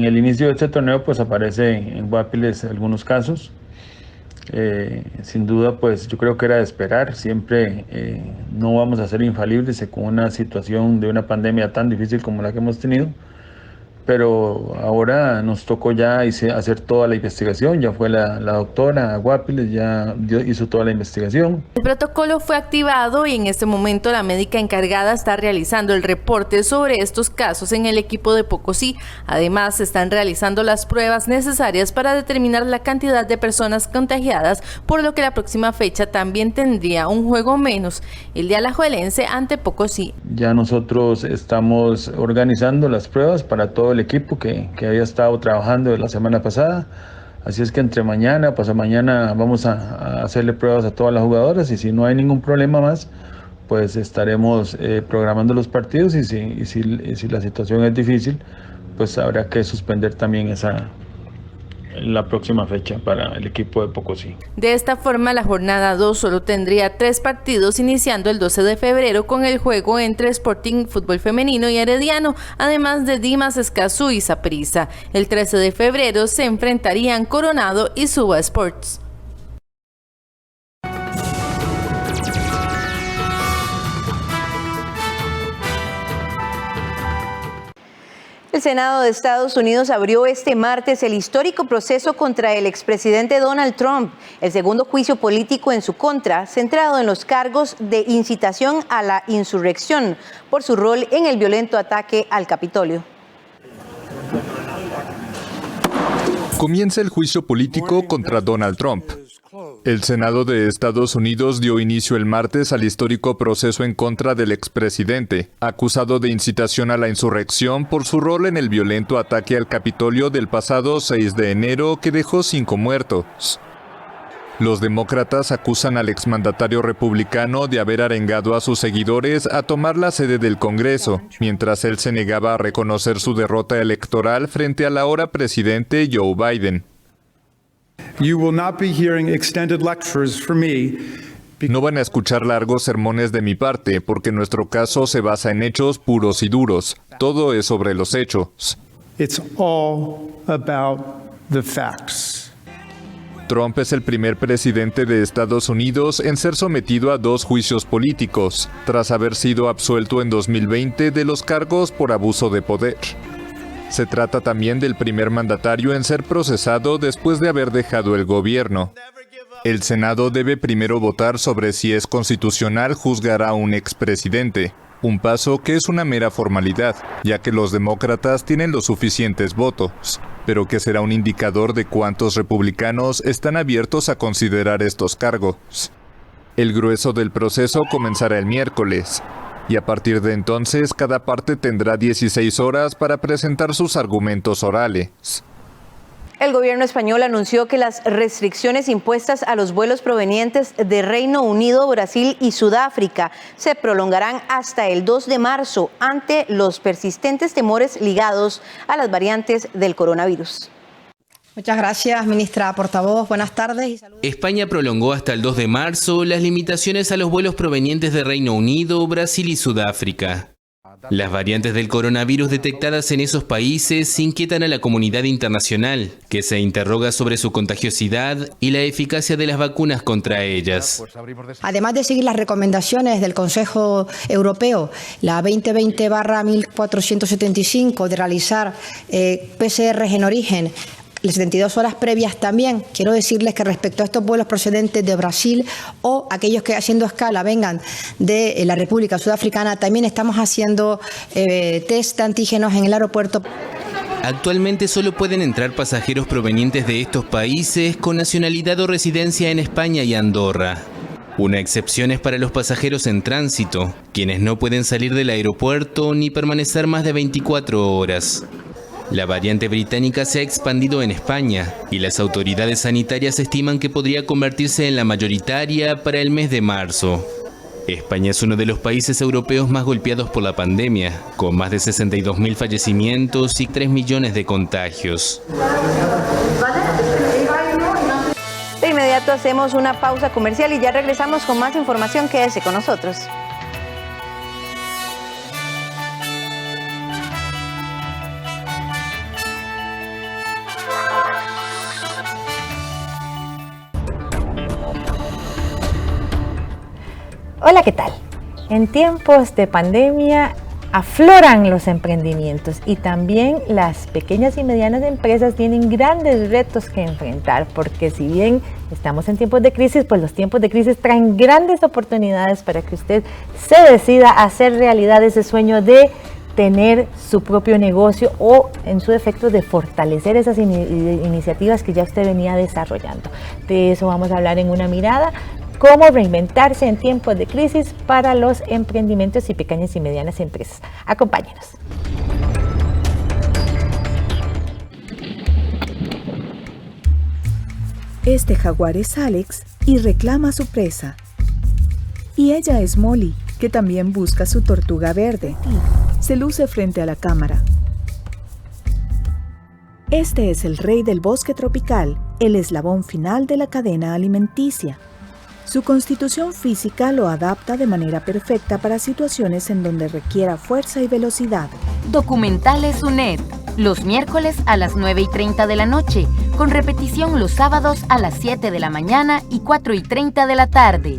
el inicio de este torneo pues aparece en Guapiles algunos casos. Sin duda pues yo creo que era de esperar, siempre no vamos a ser infalibles con una situación de una pandemia tan difícil como la que hemos tenido, pero ahora nos tocó ya hacer toda la investigación, ya fue la doctora Guapiles, ya hizo toda la investigación. El protocolo fue activado y en este momento la médica encargada está realizando el reporte sobre estos casos en el equipo de Pocosí. Además, se están realizando las pruebas necesarias para determinar la cantidad de personas contagiadas, por lo que la próxima fecha también tendría un juego menos, el de Alajuelense ante Pocosí. Ya nosotros estamos organizando las pruebas para todo el equipo que había estado trabajando la semana pasada, así es que entre mañana, pasado mañana vamos a hacerle pruebas a todas las jugadoras y si no hay ningún problema más, pues estaremos programando los partidos y si la situación es difícil, pues habrá que suspender también la próxima fecha para el equipo de Pocosí. De esta forma, la jornada 2 solo tendría 3 partidos, iniciando el 12 de febrero con el juego entre Sporting Fútbol Femenino y Herediano, además de Dimas Escazú y Saprissa. El 13 de febrero se enfrentarían Coronado y Suba Sports. El Senado de Estados Unidos abrió este martes el histórico proceso contra el expresidente Donald Trump, el segundo juicio político en su contra, centrado en los cargos de incitación a la insurrección por su rol en el violento ataque al Capitolio. Comienza el juicio político contra Donald Trump. El Senado de Estados Unidos dio inicio el martes al histórico proceso en contra del expresidente, acusado de incitación a la insurrección por su rol en el violento ataque al Capitolio del pasado 6 de enero que dejó 5 muertos. Los demócratas acusan al exmandatario republicano de haber arengado a sus seguidores a tomar la sede del Congreso, mientras él se negaba a reconocer su derrota electoral frente al ahora presidente Joe Biden. No van a escuchar largos sermones de mi parte, porque nuestro caso se basa en hechos puros y duros. Todo es sobre los hechos. Trump es el primer presidente de Estados Unidos en ser sometido a 2 juicios políticos, tras haber sido absuelto en 2020 de los cargos por abuso de poder. Se trata también del primer mandatario en ser procesado después de haber dejado el gobierno. El Senado debe primero votar sobre si es constitucional juzgar a un expresidente, un paso que es una mera formalidad, ya que los demócratas tienen los suficientes votos, pero que será un indicador de cuántos republicanos están abiertos a considerar estos cargos. El grueso del proceso comenzará el miércoles. Y a partir de entonces, cada parte tendrá 16 horas para presentar sus argumentos orales. El gobierno español anunció que las restricciones impuestas a los vuelos provenientes de Reino Unido, Brasil y Sudáfrica se prolongarán hasta el 2 de marzo ante los persistentes temores ligados a las variantes del coronavirus. Muchas gracias, ministra portavoz. Buenas tardes y saludos. España prolongó hasta el 2 de marzo las limitaciones a los vuelos provenientes de Reino Unido, Brasil y Sudáfrica. Las variantes del coronavirus detectadas en esos países inquietan a la comunidad internacional, que se interroga sobre su contagiosidad y la eficacia de las vacunas contra ellas. Además de seguir las recomendaciones del Consejo Europeo, la 2020/1475 de realizar PCRs en origen, las 72 horas previas también, quiero decirles que respecto a estos vuelos procedentes de Brasil o aquellos que haciendo escala vengan de la República Sudafricana, también estamos haciendo test de antígenos en el aeropuerto. Actualmente solo pueden entrar pasajeros provenientes de estos países con nacionalidad o residencia en España y Andorra. Una excepción es para los pasajeros en tránsito, quienes no pueden salir del aeropuerto ni permanecer más de 24 horas. La variante británica se ha expandido en España y las autoridades sanitarias estiman que podría convertirse en la mayoritaria para el mes de marzo. España es uno de los países europeos más golpeados por la pandemia, con más de 62.000 fallecimientos y 3 millones de contagios. De inmediato hacemos una pausa comercial y ya regresamos con más información. Quédese con nosotros. Hola, ¿qué tal? En tiempos de pandemia afloran los emprendimientos y también las pequeñas y medianas empresas tienen grandes retos que enfrentar, porque si bien estamos en tiempos de crisis, pues los tiempos de crisis traen grandes oportunidades para que usted se decida a hacer realidad ese sueño de tener su propio negocio o, en su defecto, de fortalecer esas iniciativas que ya usted venía desarrollando. De eso vamos a hablar en Una Mirada. Cómo reinventarse en tiempos de crisis para los emprendimientos y pequeñas y medianas empresas. Acompáñenos. Este jaguar es Alex y reclama a su presa. Y ella es Molly, que también busca su tortuga verde. Se luce frente a la cámara. Este es el rey del bosque tropical, el eslabón final de la cadena alimenticia. Su constitución física lo adapta de manera perfecta para situaciones en donde requiera fuerza y velocidad. Documentales UNED, los miércoles a las 9:30 de la noche, con repetición los sábados a las 7 de la mañana y 4:30 de la tarde.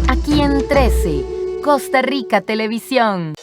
Aquí en 13, Costa Rica Televisión.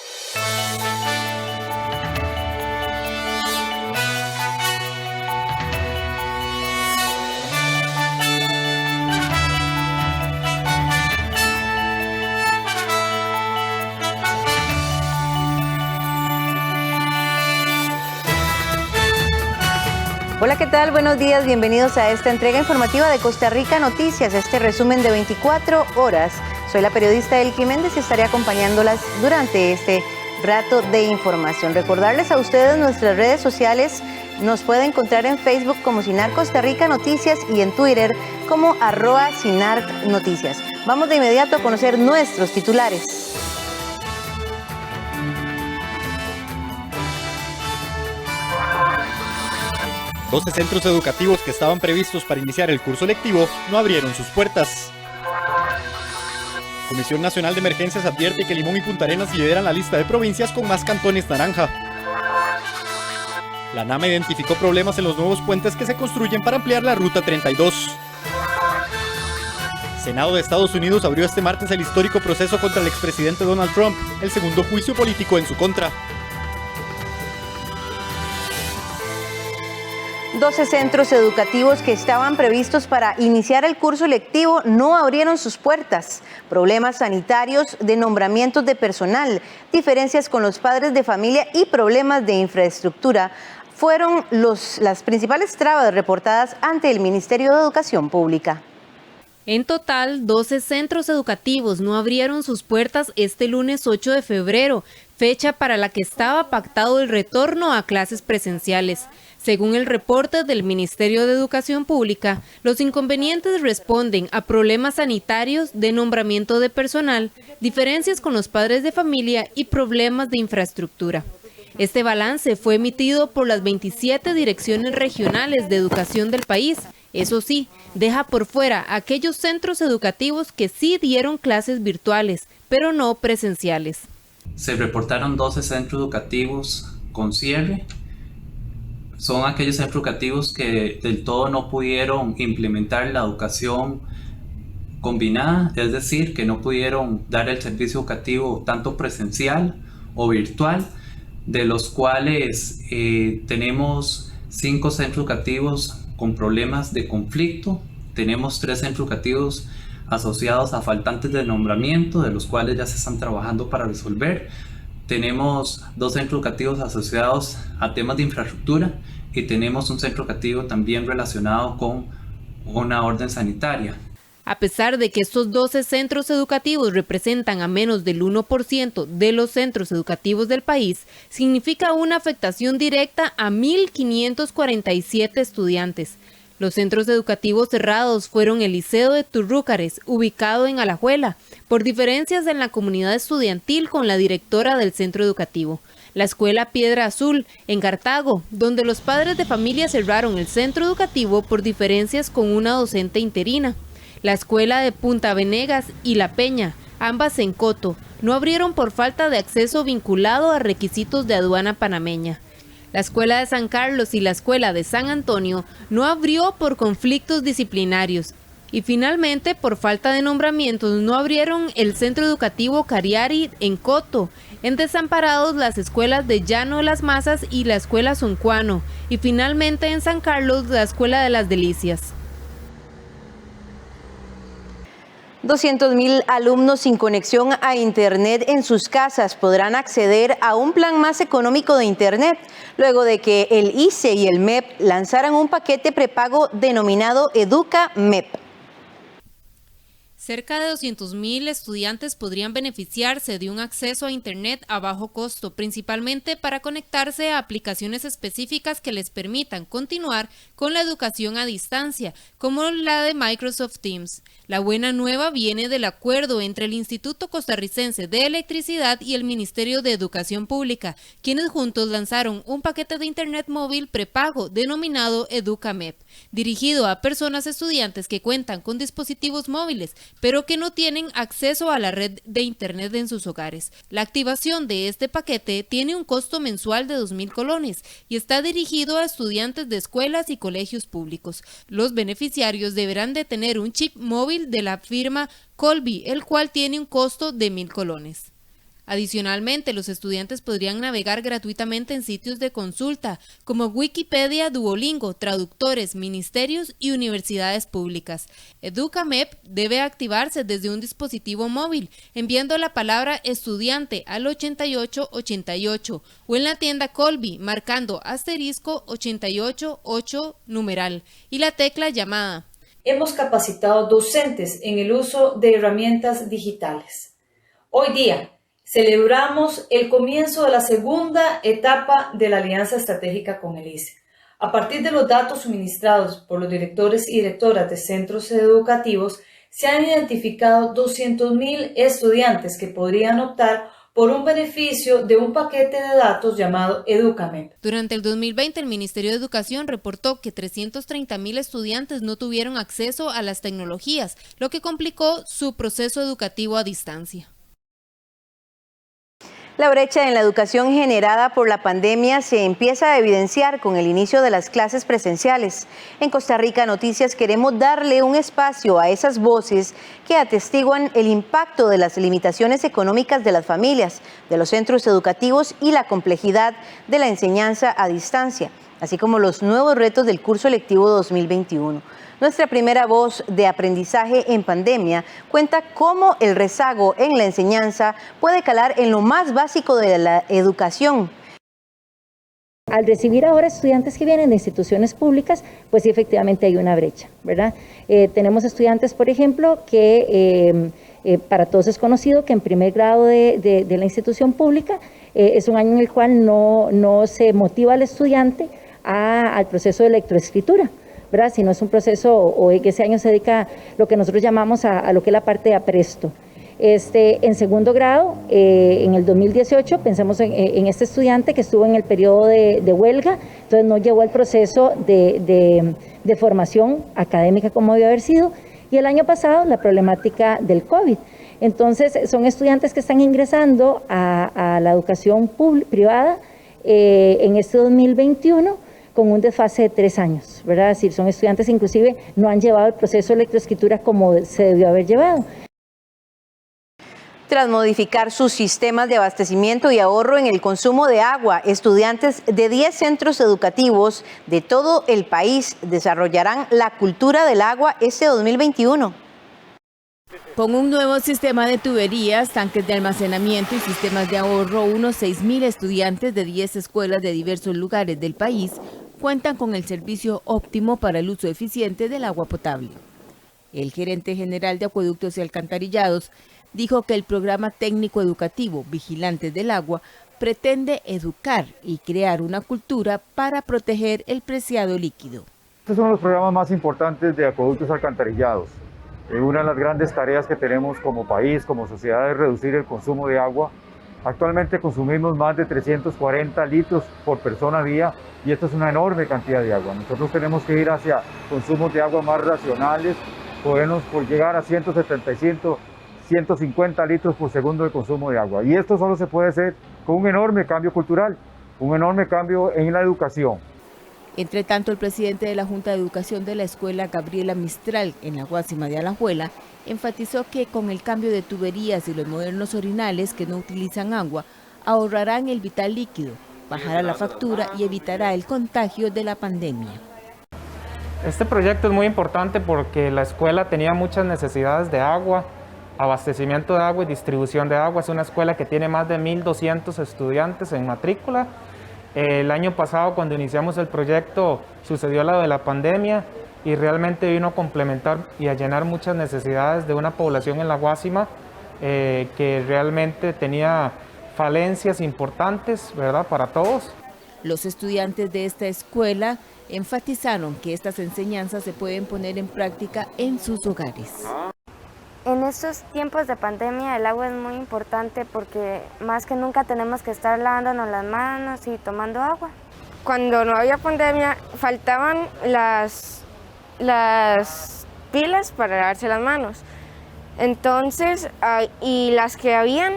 Hola, ¿qué tal? Buenos días, bienvenidos a esta entrega informativa de Costa Rica Noticias, este resumen de 24 horas. Soy la periodista Elki Méndez y estaré acompañándolas durante este rato de información. Recordarles a ustedes nuestras redes sociales, nos pueden encontrar en Facebook como Sinar Costa Rica Noticias y en Twitter como @SinarNoticias. Vamos de inmediato a conocer nuestros titulares. 12 centros educativos que estaban previstos para iniciar el curso lectivo no abrieron sus puertas. Comisión Nacional de Emergencias advierte que Limón y Punta Arenas lideran la lista de provincias con más cantones naranja. La NAME identificó problemas en los nuevos puentes que se construyen para ampliar la Ruta 32. Senado de Estados Unidos abrió este martes el histórico proceso contra el expresidente Donald Trump, el segundo juicio político en su contra. 12 centros educativos que estaban previstos para iniciar el curso lectivo no abrieron sus puertas. Problemas sanitarios, de nombramientos de personal, diferencias con los padres de familia y problemas de infraestructura fueron las principales trabas reportadas ante el Ministerio de Educación Pública. En total, 12 centros educativos no abrieron sus puertas este lunes 8 de febrero, fecha para la que estaba pactado el retorno a clases presenciales. Según el reporte del Ministerio de Educación Pública, los inconvenientes responden a problemas sanitarios, de nombramiento de personal, diferencias con los padres de familia y problemas de infraestructura. Este balance fue emitido por las 27 direcciones regionales de educación del país. Eso sí, deja por fuera aquellos centros educativos que sí dieron clases virtuales, pero no presenciales. Se reportaron 12 centros educativos con cierre. Son aquellos centros educativos que del todo no pudieron implementar la educación combinada, es decir, que no pudieron dar el servicio educativo tanto presencial o virtual, de los cuales tenemos 5 centros educativos con problemas de conflicto, tenemos 3 centros educativos asociados a faltantes de nombramiento, de los cuales ya se están trabajando para resolver. Tenemos 2 centros educativos asociados a temas de infraestructura y tenemos un centro educativo también relacionado con una orden sanitaria. A pesar de que estos 12 centros educativos representan a menos del 1% de los centros educativos del país, significa una afectación directa a 1.547 estudiantes. Los centros educativos cerrados fueron el Liceo de Turrúcares, ubicado en Alajuela, por diferencias en la comunidad estudiantil con la directora del centro educativo. La Escuela Piedra Azul, en Cartago, donde los padres de familia cerraron el centro educativo por diferencias con una docente interina. La Escuela de Punta Venegas y La Peña, ambas en Coto, no abrieron por falta de acceso vinculado a requisitos de aduana panameña. La Escuela de San Carlos y la Escuela de San Antonio no abrió por conflictos disciplinarios. Y finalmente, por falta de nombramientos, no abrieron el Centro Educativo Cariari en Coto. En Desamparados, las escuelas de Llano de las Masas y la Escuela Zoncuano. Y finalmente en San Carlos, la Escuela de las Delicias. 200,000 alumnos sin conexión a Internet en sus casas podrán acceder a un plan más económico de Internet, luego de que el ICE y el MEP lanzaran un paquete prepago denominado Educa MEP. Cerca de 200,000 estudiantes podrían beneficiarse de un acceso a Internet a bajo costo, principalmente para conectarse a aplicaciones específicas que les permitan continuar con la educación a distancia, como la de Microsoft Teams. La buena nueva viene del acuerdo entre el Instituto Costarricense de Electricidad y el Ministerio de Educación Pública, quienes juntos lanzaron un paquete de internet móvil prepago denominado EducaMEP, dirigido a personas estudiantes que cuentan con dispositivos móviles, pero que no tienen acceso a la red de internet en sus hogares. La activación de este paquete tiene un costo mensual de 2.000 colones y está dirigido a estudiantes de escuelas y colegios públicos. Los beneficiarios deberán de tener un chip móvil de la firma Colby, el cual tiene un costo de 1.000 colones. Adicionalmente, los estudiantes podrían navegar gratuitamente en sitios de consulta como Wikipedia, Duolingo, traductores, ministerios y universidades públicas. EducaMEP debe activarse desde un dispositivo móvil, enviando la palabra estudiante al 8888 o en la tienda Colby, marcando *888 numeral y la tecla llamada. Hemos capacitado docentes en el uso de herramientas digitales. Hoy día celebramos el comienzo de la segunda etapa de la Alianza Estratégica con el ICE. A partir de los datos suministrados por los directores y directoras de centros educativos, se han identificado 200.000 estudiantes que podrían optar por un beneficio de un paquete de datos llamado EducaMEP. Durante el 2020, el Ministerio de Educación reportó que 330.000 estudiantes no tuvieron acceso a las tecnologías, lo que complicó su proceso educativo a distancia. La brecha en la educación generada por la pandemia se empieza a evidenciar con el inicio de las clases presenciales. En Costa Rica Noticias queremos darle un espacio a esas voces que atestiguan el impacto de las limitaciones económicas de las familias, de los centros educativos y la complejidad de la enseñanza a distancia, así como los nuevos retos del curso lectivo 2021. Nuestra primera voz de aprendizaje en pandemia cuenta cómo el rezago en la enseñanza puede calar en lo más básico de la educación. Al recibir ahora estudiantes que vienen de instituciones públicas, pues sí, efectivamente hay una brecha, ¿verdad? Tenemos estudiantes, por ejemplo, que para todos es conocido que en primer grado de la institución pública es un año en el cual no se motiva al estudiante al proceso de lectoescritura, ¿verdad? Sino es un proceso, o que ese año se dedica a lo que nosotros llamamos a lo que es la parte de apresto. En segundo grado, en el 2018, pensemos en este estudiante que estuvo en el periodo de huelga, entonces no llevó el proceso de formación académica como debió haber sido, y el año pasado la problemática del COVID. Entonces son estudiantes que están ingresando a la educación privada en este 2021, con un desfase de 3 años, ¿verdad? Es decir, son estudiantes inclusive no han llevado el proceso de lectoescritura como se debió haber llevado. Tras modificar sus sistemas de abastecimiento y ahorro en el consumo de agua, estudiantes de 10 centros educativos de todo el país desarrollarán la cultura del agua este 2021. Con un nuevo sistema de tuberías, tanques de almacenamiento y sistemas de ahorro, unos 6.000 estudiantes de 10 escuelas de diversos lugares del país cuentan con el servicio óptimo para el uso eficiente del agua potable. El gerente general de Acueductos y Alcantarillados dijo que el programa técnico educativo Vigilantes del Agua pretende educar y crear una cultura para proteger el preciado líquido. Este es uno de los programas más importantes de Acueductos y Alcantarillados. Una de las grandes tareas que tenemos como país, como sociedad, es reducir el consumo de agua. Actualmente consumimos más de 340 litros por persona día y esto es una enorme cantidad de agua. Nosotros tenemos que ir hacia consumos de agua más racionales, podemos llegar a 175, 150 litros por segundo de consumo de agua. Y esto solo se puede hacer con un enorme cambio cultural, un enorme cambio en la educación. Entre tanto, el presidente de la Junta de Educación de la Escuela, Gabriela Mistral, en la Guásima de Alajuela, enfatizó que con el cambio de tuberías y los modernos orinales que no utilizan agua, ahorrarán el vital líquido, bajará la factura y evitará el contagio de la pandemia. Este proyecto es muy importante porque la escuela tenía muchas necesidades de agua, abastecimiento de agua y distribución de agua. Es una escuela que tiene más de 1.200 estudiantes en matrícula. El año pasado, cuando iniciamos el proyecto, sucedió lo de la pandemia y realmente vino a complementar y a llenar muchas necesidades de una población en la Guásima que realmente tenía falencias importantes, ¿verdad?, para todos. Los estudiantes de esta escuela enfatizaron que estas enseñanzas se pueden poner en práctica en sus hogares. En estos tiempos de pandemia el agua es muy importante porque más que nunca tenemos que estar lavándonos las manos y tomando agua. Cuando no había pandemia faltaban las pilas para lavarse las manos. Entonces, y las que habían,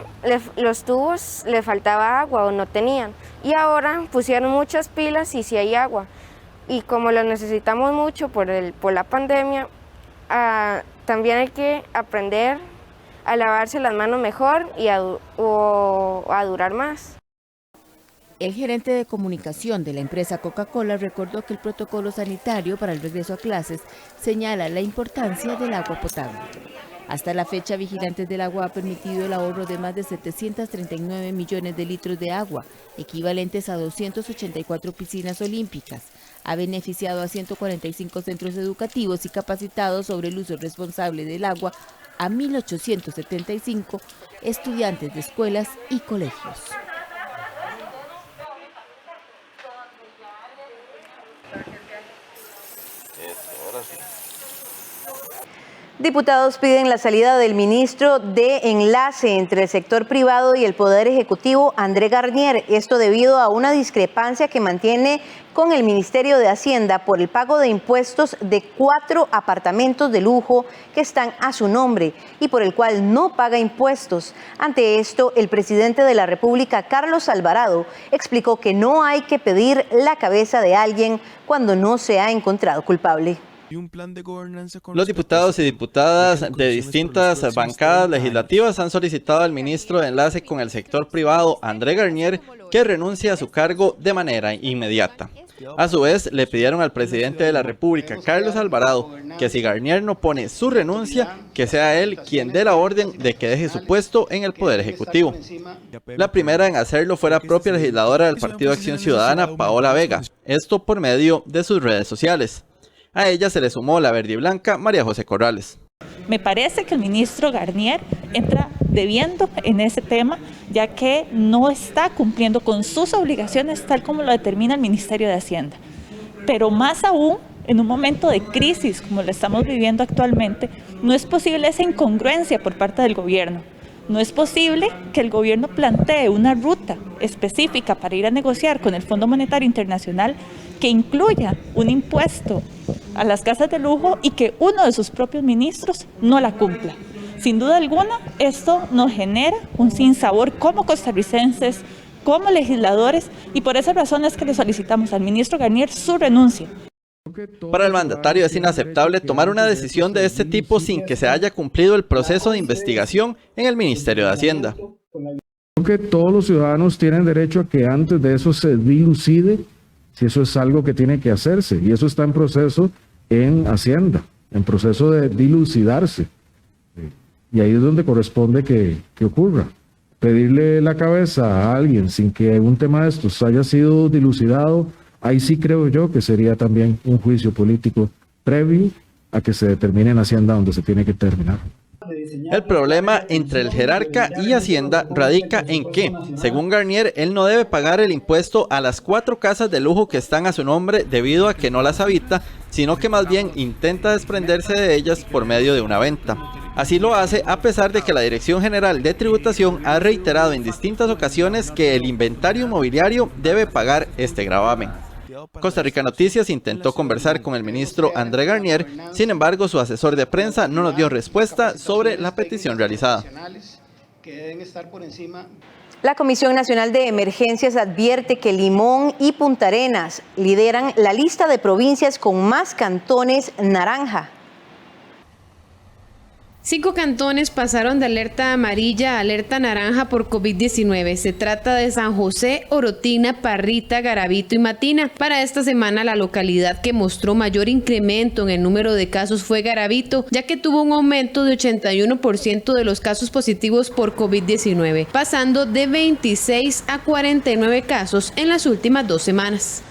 los tubos les faltaba agua o no tenían. Y ahora pusieron muchas pilas y sí hay agua. Y como lo necesitamos mucho por la pandemia, también hay que aprender a lavarse las manos mejor y a durar más. El gerente de comunicación de la empresa Coca-Cola recordó que el protocolo sanitario para el regreso a clases señala la importancia del agua potable. Hasta la fecha, Vigilantes del Agua ha permitido el ahorro de más de 739 millones de litros de agua, equivalentes a 284 piscinas olímpicas. Ha beneficiado a 145 centros educativos y capacitado sobre el uso responsable del agua a 1.875 estudiantes de escuelas y colegios. Diputados piden la salida del ministro de Enlace entre el sector privado y el Poder Ejecutivo, André Garnier. Esto debido a una discrepancia que mantiene con el Ministerio de Hacienda por el pago de impuestos de 4 apartamentos de lujo que están a su nombre y por el cual no paga impuestos. Ante esto, el presidente de la República, Carlos Alvarado, explicó que no hay que pedir la cabeza de alguien cuando no se ha encontrado culpable. Los diputados y diputadas de distintas bancadas legislativas han solicitado al ministro de Enlace con el sector privado, André Garnier, que renuncie a su cargo de manera inmediata. A su vez, le pidieron al presidente de la República, Carlos Alvarado, que si Garnier no pone su renuncia, que sea él quien dé la orden de que deje su puesto en el Poder Ejecutivo. La primera en hacerlo fue la propia legisladora del Partido Acción Ciudadana, Paola Vega, esto por medio de sus redes sociales. A ella se le sumó la verde y blanca María José Corrales. Me parece que el ministro Garnier entra debiendo en ese tema, ya que no está cumpliendo con sus obligaciones tal como lo determina el Ministerio de Hacienda. Pero más aún, en un momento de crisis como lo estamos viviendo actualmente, no es posible esa incongruencia por parte del gobierno. No es posible que el gobierno plantee una ruta específica para ir a negociar con el Fondo Monetario Internacional que incluya un impuesto a las casas de lujo y que uno de sus propios ministros no la cumpla. Sin duda alguna, esto nos genera un sinsabor como costarricenses, como legisladores, y por esa razón es que le solicitamos al ministro Garnier su renuncia. Para el mandatario es inaceptable tomar una decisión de este tipo sin que se haya cumplido el proceso de investigación en el Ministerio de Hacienda. Creo que todos los ciudadanos tienen derecho a que antes de eso se dilucide si eso es algo que tiene que hacerse, y eso está en proceso en Hacienda, en proceso de dilucidarse. Y ahí es donde corresponde que ocurra. Pedirle la cabeza a alguien sin que un tema de estos haya sido dilucidado, ahí sí creo yo que sería también un juicio político previo a que se determine en Hacienda donde se tiene que terminar. El problema entre el jerarca y Hacienda radica en que, según Garnier, él no debe pagar el impuesto a las 4 casas de lujo que están a su nombre debido a que no las habita, sino que más bien intenta desprenderse de ellas por medio de una venta. Así lo hace a pesar de que la Dirección General de Tributación ha reiterado en distintas ocasiones que el inventario inmobiliario debe pagar este gravamen. Costa Rica Noticias intentó conversar con el ministro André Garnier, sin embargo su asesor de prensa no nos dio respuesta sobre la petición realizada. La Comisión Nacional de Emergencias advierte que Limón y Punta Arenas lideran la lista de provincias con más cantones naranja. 5 cantones pasaron de alerta amarilla a alerta naranja por COVID-19. Se trata de San José, Orotina, Parrita, Garavito y Matina. Para esta semana, la localidad que mostró mayor incremento en el número de casos fue Garavito, ya que tuvo un aumento de 81% de los casos positivos por COVID-19, pasando de 26 a 49 casos en las últimas 2 semanas.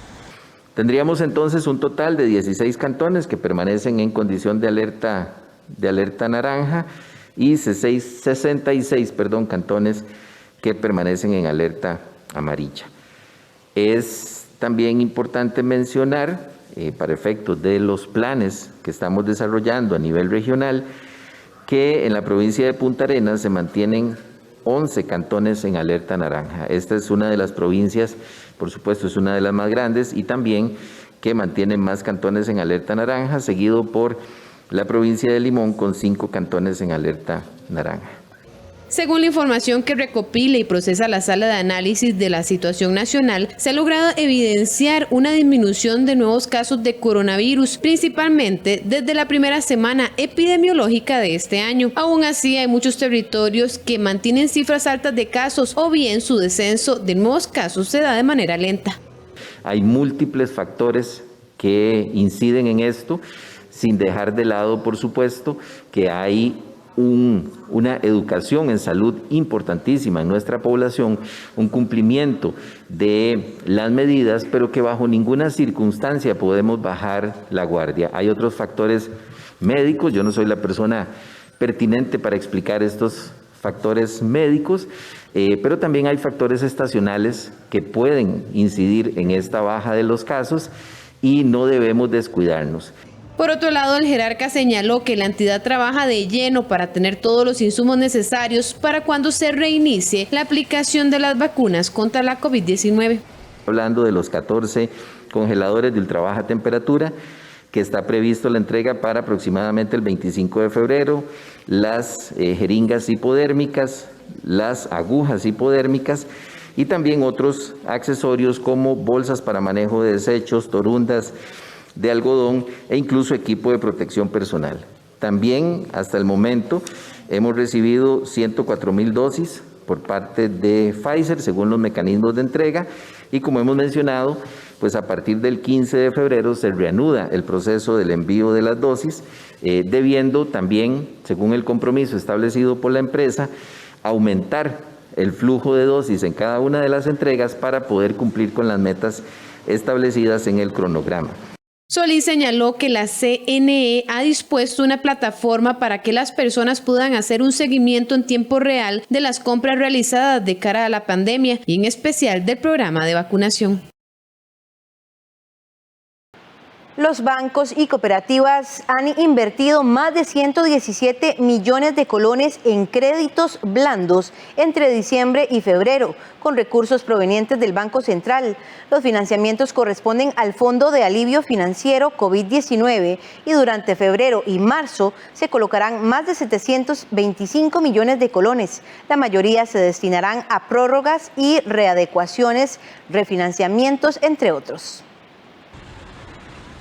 Tendríamos entonces un total de 16 cantones que permanecen en condición de alerta naranja y 66 cantones que permanecen en alerta amarilla. Es también importante mencionar, para efectos de los planes que estamos desarrollando a nivel regional, que en la provincia de Punta Arenas se mantienen 11 cantones en alerta naranja. Esta es una de las provincias, por supuesto es una de las más grandes, y también que mantienen más cantones en alerta naranja, seguido por la provincia de Limón con 5 cantones en alerta naranja. Según la información que recopila y procesa la Sala de Análisis de la Situación Nacional, se ha logrado evidenciar una disminución de nuevos casos de coronavirus, principalmente desde la primera semana epidemiológica de este año. Aún así, hay muchos territorios que mantienen cifras altas de casos o bien su descenso de nuevos casos se da de manera lenta. Hay múltiples factores que inciden en esto, sin dejar de lado, por supuesto, que hay una educación en salud importantísima en nuestra población, un cumplimiento de las medidas, pero que bajo ninguna circunstancia podemos bajar la guardia. Hay otros factores médicos, yo no soy la persona pertinente para explicar estos factores médicos, pero también hay factores estacionales que pueden incidir en esta baja de los casos y no debemos descuidarnos. Por otro lado, el jerarca señaló que la entidad trabaja de lleno para tener todos los insumos necesarios para cuando se reinicie la aplicación de las vacunas contra la COVID-19. Hablando de los 14 congeladores de ultra baja temperatura, que está previsto la entrega para aproximadamente el 25 de febrero, las jeringas hipodérmicas, las agujas hipodérmicas y también otros accesorios como bolsas para manejo de desechos, torundas de algodón e incluso equipo de protección personal. También hasta el momento hemos recibido 104,000 dosis por parte de Pfizer según los mecanismos de entrega y como hemos mencionado, pues a partir del 15 de febrero se reanuda el proceso del envío de las dosis, debiendo también, según el compromiso establecido por la empresa, aumentar el flujo de dosis en cada una de las entregas para poder cumplir con las metas establecidas en el cronograma. Solís señaló que la CNE ha dispuesto una plataforma para que las personas puedan hacer un seguimiento en tiempo real de las compras realizadas de cara a la pandemia y en especial del programa de vacunación. Los bancos y cooperativas han invertido más de 117 millones de colones en créditos blandos entre diciembre y febrero, con recursos provenientes del Banco Central. Los financiamientos corresponden al Fondo de Alivio Financiero COVID-19 y durante febrero y marzo se colocarán más de 725 millones de colones. La mayoría se destinarán a prórrogas y readecuaciones, refinanciamientos, entre otros.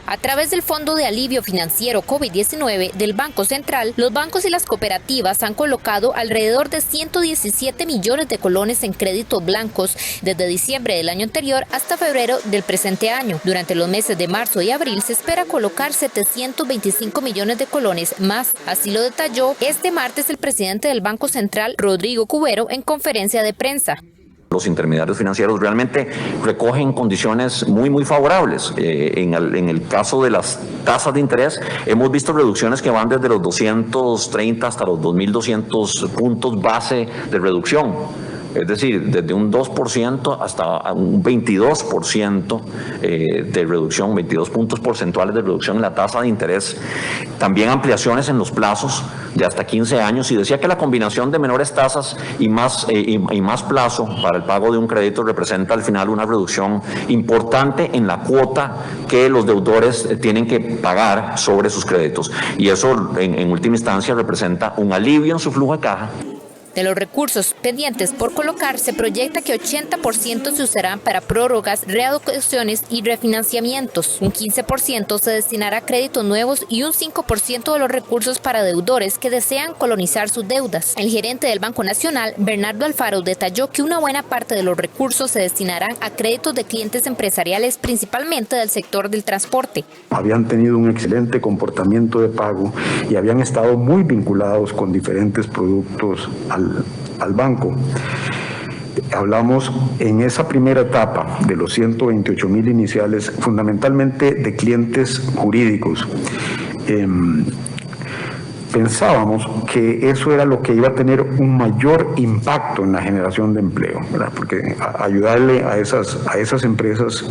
A través del Fondo de Alivio Financiero COVID-19 del Banco Central, los bancos y las cooperativas han colocado alrededor de 117 millones de colones en créditos blancos desde diciembre del año anterior hasta febrero del presente año. Durante los meses de marzo y abril se espera colocar 725 millones de colones más. Así lo detalló este martes el presidente del Banco Central, Rodrigo Cubero, en conferencia de prensa. Los intermediarios financieros realmente recogen condiciones muy favorables. En el caso de las tasas de interés, hemos visto reducciones que van desde los 230 hasta los 2.200 puntos base de reducción. Es decir, desde un 2% hasta un 22% de reducción, 22 puntos porcentuales de reducción en la tasa de interés. También ampliaciones en los plazos de hasta 15 años. Y decía que la combinación de menores tasas y más plazo para el pago de un crédito representa al final una reducción importante en la cuota que los deudores tienen que pagar sobre sus créditos. Y eso, en última instancia, representa un alivio en su flujo de caja. De los recursos pendientes por colocar, se proyecta que 80% se usarán para prórrogas, readecuaciones y refinanciamientos. Un 15% se destinará a créditos nuevos y un 5% de los recursos para deudores que desean colonizar sus deudas. El gerente del Banco Nacional, Bernardo Alfaro, detalló que una buena parte de los recursos se destinarán a créditos de clientes empresariales, principalmente del sector del transporte. Habían tenido un excelente comportamiento de pago y habían estado muy vinculados con diferentes productos al banco. Hablamos en esa primera etapa de los 128,000 iniciales, fundamentalmente de clientes jurídicos. Pensábamos que eso era lo que iba a tener un mayor impacto en la generación de empleo, ¿verdad? Porque ayudarle a esas empresas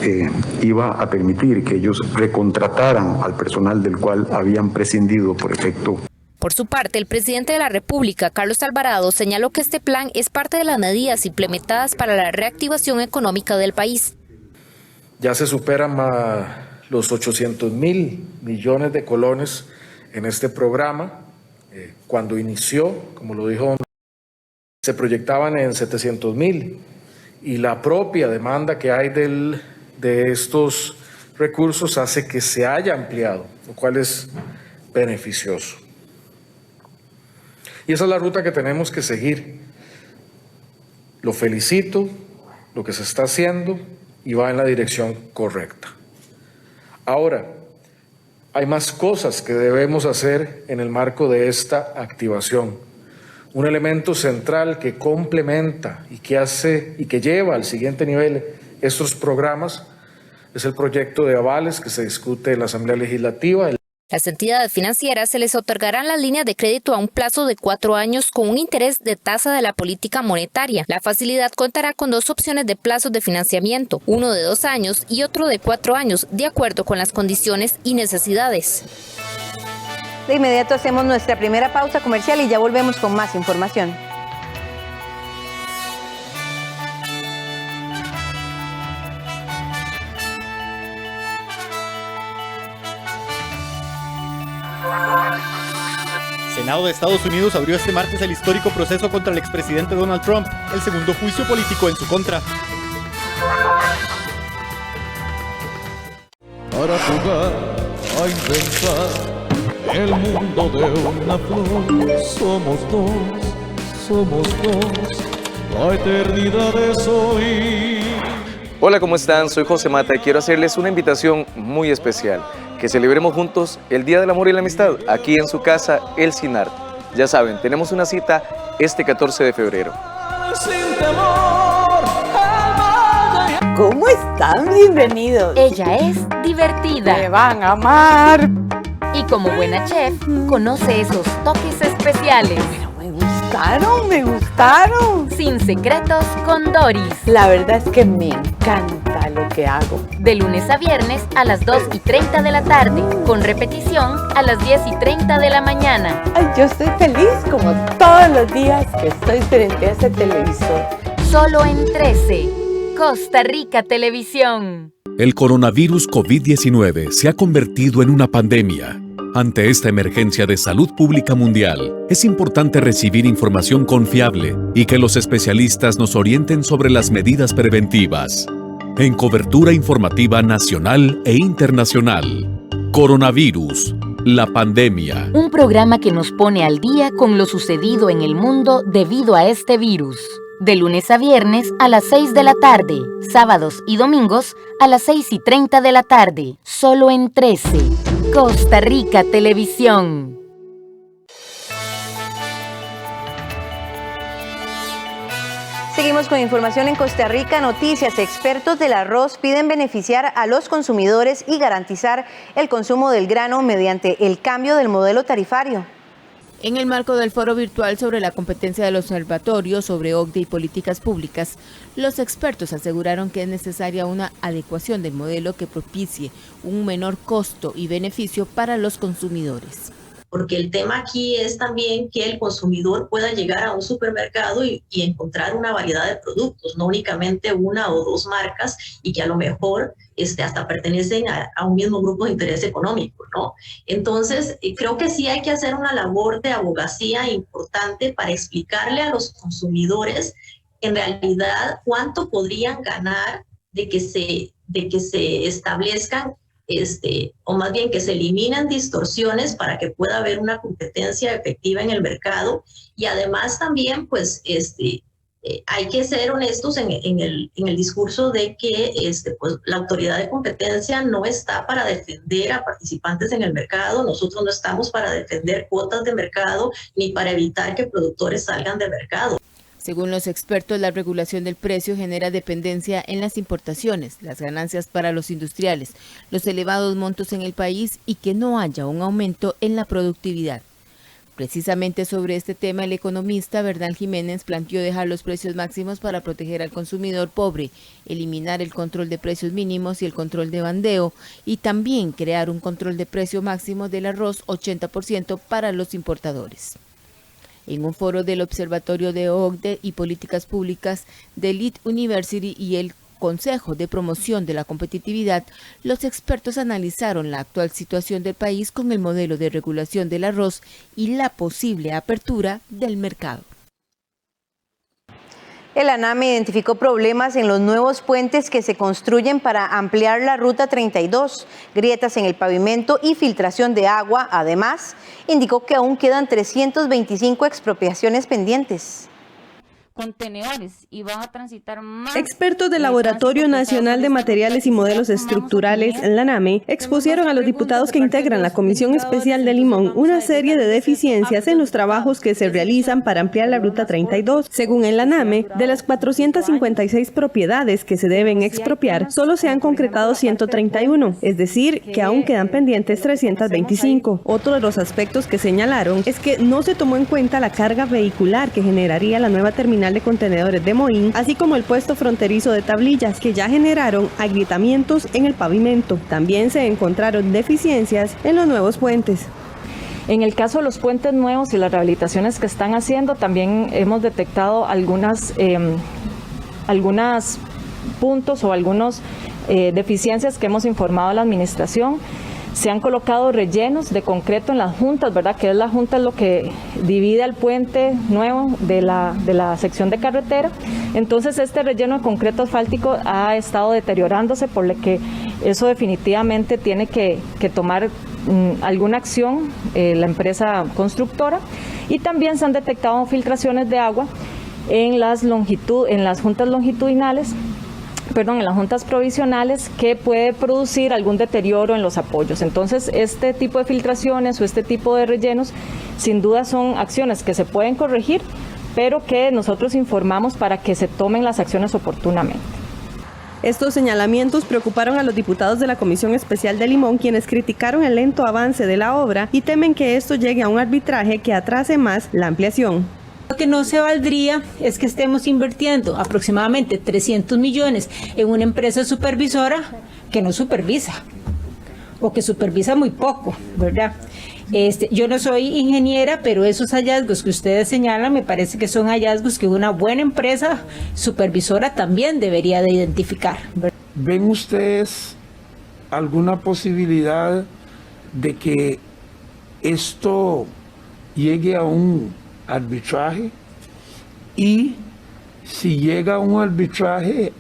iba a permitir que ellos recontrataran al personal del cual habían prescindido por efecto. Por su parte, el presidente de la República, Carlos Alvarado, señaló que este plan es parte de las medidas implementadas para la reactivación económica del país. Ya se superan los 800.000 millones de colones en este programa. Cuando inició, como lo dijo, se proyectaban en 700.000 y la propia demanda que hay de estos recursos hace que se haya ampliado, lo cual es beneficioso. Y esa es la ruta que tenemos que seguir. Lo felicito, lo que se está haciendo y va en la dirección correcta. Ahora, hay más cosas que debemos hacer en el marco de esta activación. Un elemento central que complementa y que lleva al siguiente nivel estos programas es el proyecto de avales que se discute en la Asamblea Legislativa. Las entidades financieras se les otorgarán las líneas de crédito a un plazo de 4 años con un interés de tasa de la política monetaria. La facilidad contará con 2 opciones de plazos de financiamiento, uno de 2 años y otro de 4 años, de acuerdo con las condiciones y necesidades. De inmediato hacemos nuestra primera pausa comercial y ya volvemos con más información. El Senado de Estados Unidos abrió este martes el histórico proceso contra el expresidente Donald Trump, el segundo juicio político en su contra. Para jugar a inventar el mundo de una flor, somos dos, la eternidad es hoy. Hola, ¿cómo están? Soy José Mata y quiero hacerles una invitación muy especial. Que celebremos juntos el Día del Amor y la Amistad, aquí en su casa, El Cinar. Ya saben, tenemos una cita este 14 de febrero. ¿Cómo están? Bienvenidos. Ella es divertida. Me van a amar. Y como buena chef, conoce esos toques especiales. Me gustaron. Sin secretos con Doris. La verdad es que me encanta lo que hago. De lunes a viernes a las 2:30 de la tarde, con repetición a las 10:30 de la mañana. Ay, yo estoy feliz como todos los días que estoy frente a ese televisor. Solo en 13, Costa Rica Televisión. El coronavirus COVID-19 se ha convertido en una pandemia. Ante esta emergencia de salud pública mundial, es importante recibir información confiable y que los especialistas nos orienten sobre las medidas preventivas. En cobertura informativa nacional e internacional. Coronavirus, la pandemia. Un programa que nos pone al día con lo sucedido en el mundo debido a este virus. De lunes a viernes a las 6 de la tarde, sábados y domingos a las 6:30 de la tarde, solo en 13. Costa Rica Televisión. Seguimos con información en Costa Rica Noticias. Expertos del arroz piden beneficiar a los consumidores y garantizar el consumo del grano mediante el cambio del modelo tarifario. En el marco del foro virtual sobre la competencia del Observatorio sobre OCDE y políticas públicas, los expertos aseguraron que es necesaria una adecuación del modelo que propicie un menor costo y beneficio para los consumidores. Porque el tema aquí es también que el consumidor pueda llegar a un supermercado y encontrar una variedad de productos, no únicamente una o dos marcas y que a lo mejor hasta pertenecen a un mismo grupo de interés económico, ¿no? Entonces, creo que sí hay que hacer una labor de abogacía importante para explicarle a los consumidores en realidad cuánto podrían ganar de que se establezcan o más bien que se eliminen distorsiones para que pueda haber una competencia efectiva en el mercado y además también pues hay que ser honestos en el discurso de que pues la autoridad de competencia no está para defender a participantes en el mercado, nosotros no estamos para defender cuotas de mercado ni para evitar que productores salgan del mercado. Según los expertos, la regulación del precio genera dependencia en las importaciones, las ganancias para los industriales, los elevados montos en el país y que no haya un aumento en la productividad. Precisamente sobre este tema, el economista Bernal Jiménez planteó dejar los precios máximos para proteger al consumidor pobre, eliminar el control de precios mínimos y el control de bandeo, y también crear un control de precio máximo del arroz 80% para los importadores. En un foro del Observatorio de OCDE y Políticas Públicas de Lead University y el Consejo de Promoción de la Competitividad, los expertos analizaron la actual situación del país con el modelo de regulación del arroz y la posible apertura del mercado. El ANAME identificó problemas en los nuevos puentes que se construyen para ampliar la Ruta 32, grietas en el pavimento y filtración de agua. Además, indicó que aún quedan 325 expropiaciones pendientes. Contenedores y van a transitar más. Expertos del Laboratorio Nacional de Materiales y Modelos Estructurales, la ANAME, expusieron a los diputados que integran la Comisión Especial de Limón una serie de deficiencias en los trabajos que se realizan para ampliar la Ruta 32. Según el ANAME, de las 456 propiedades que se deben expropiar, solo se han concretado 131, es decir, que aún quedan pendientes 325. Otro de los aspectos que señalaron es que no se tomó en cuenta la carga vehicular que generaría la nueva terminal de contenedores de Moín, así como el puesto fronterizo de tablillas, que ya generaron agrietamientos en el pavimento. También se encontraron deficiencias en los nuevos puentes. En el caso de los puentes nuevos y las rehabilitaciones que están haciendo, también hemos detectado algunos puntos o algunas deficiencias que hemos informado a la administración. Se han colocado rellenos de concreto en las juntas, ¿verdad? Que es la junta lo que divide al puente nuevo de la sección de carretera. Entonces este relleno de concreto asfáltico ha estado deteriorándose, por lo que eso definitivamente tiene que tomar alguna acción la empresa constructora. Y también se han detectado filtraciones de agua en las juntas longitudinales, en las juntas provisionales, que puede producir algún deterioro en los apoyos. Entonces, este tipo de filtraciones o este tipo de rellenos, sin duda son acciones que se pueden corregir, pero que nosotros informamos para que se tomen las acciones oportunamente. Estos señalamientos preocuparon a los diputados de la Comisión Especial de Limón, quienes criticaron el lento avance de la obra y temen que esto llegue a un arbitraje que atrase más la ampliación. Lo que no se valdría es que estemos invirtiendo aproximadamente 300 millones en una empresa supervisora que no supervisa o que supervisa muy poco, ¿verdad? Yo no soy ingeniera, pero esos hallazgos que ustedes señalan me parece que son hallazgos que una buena empresa supervisora también debería de identificar, ¿verdad? ¿Ven ustedes alguna posibilidad de que esto llegue a un arbitraje? Y si llega a un arbitraje,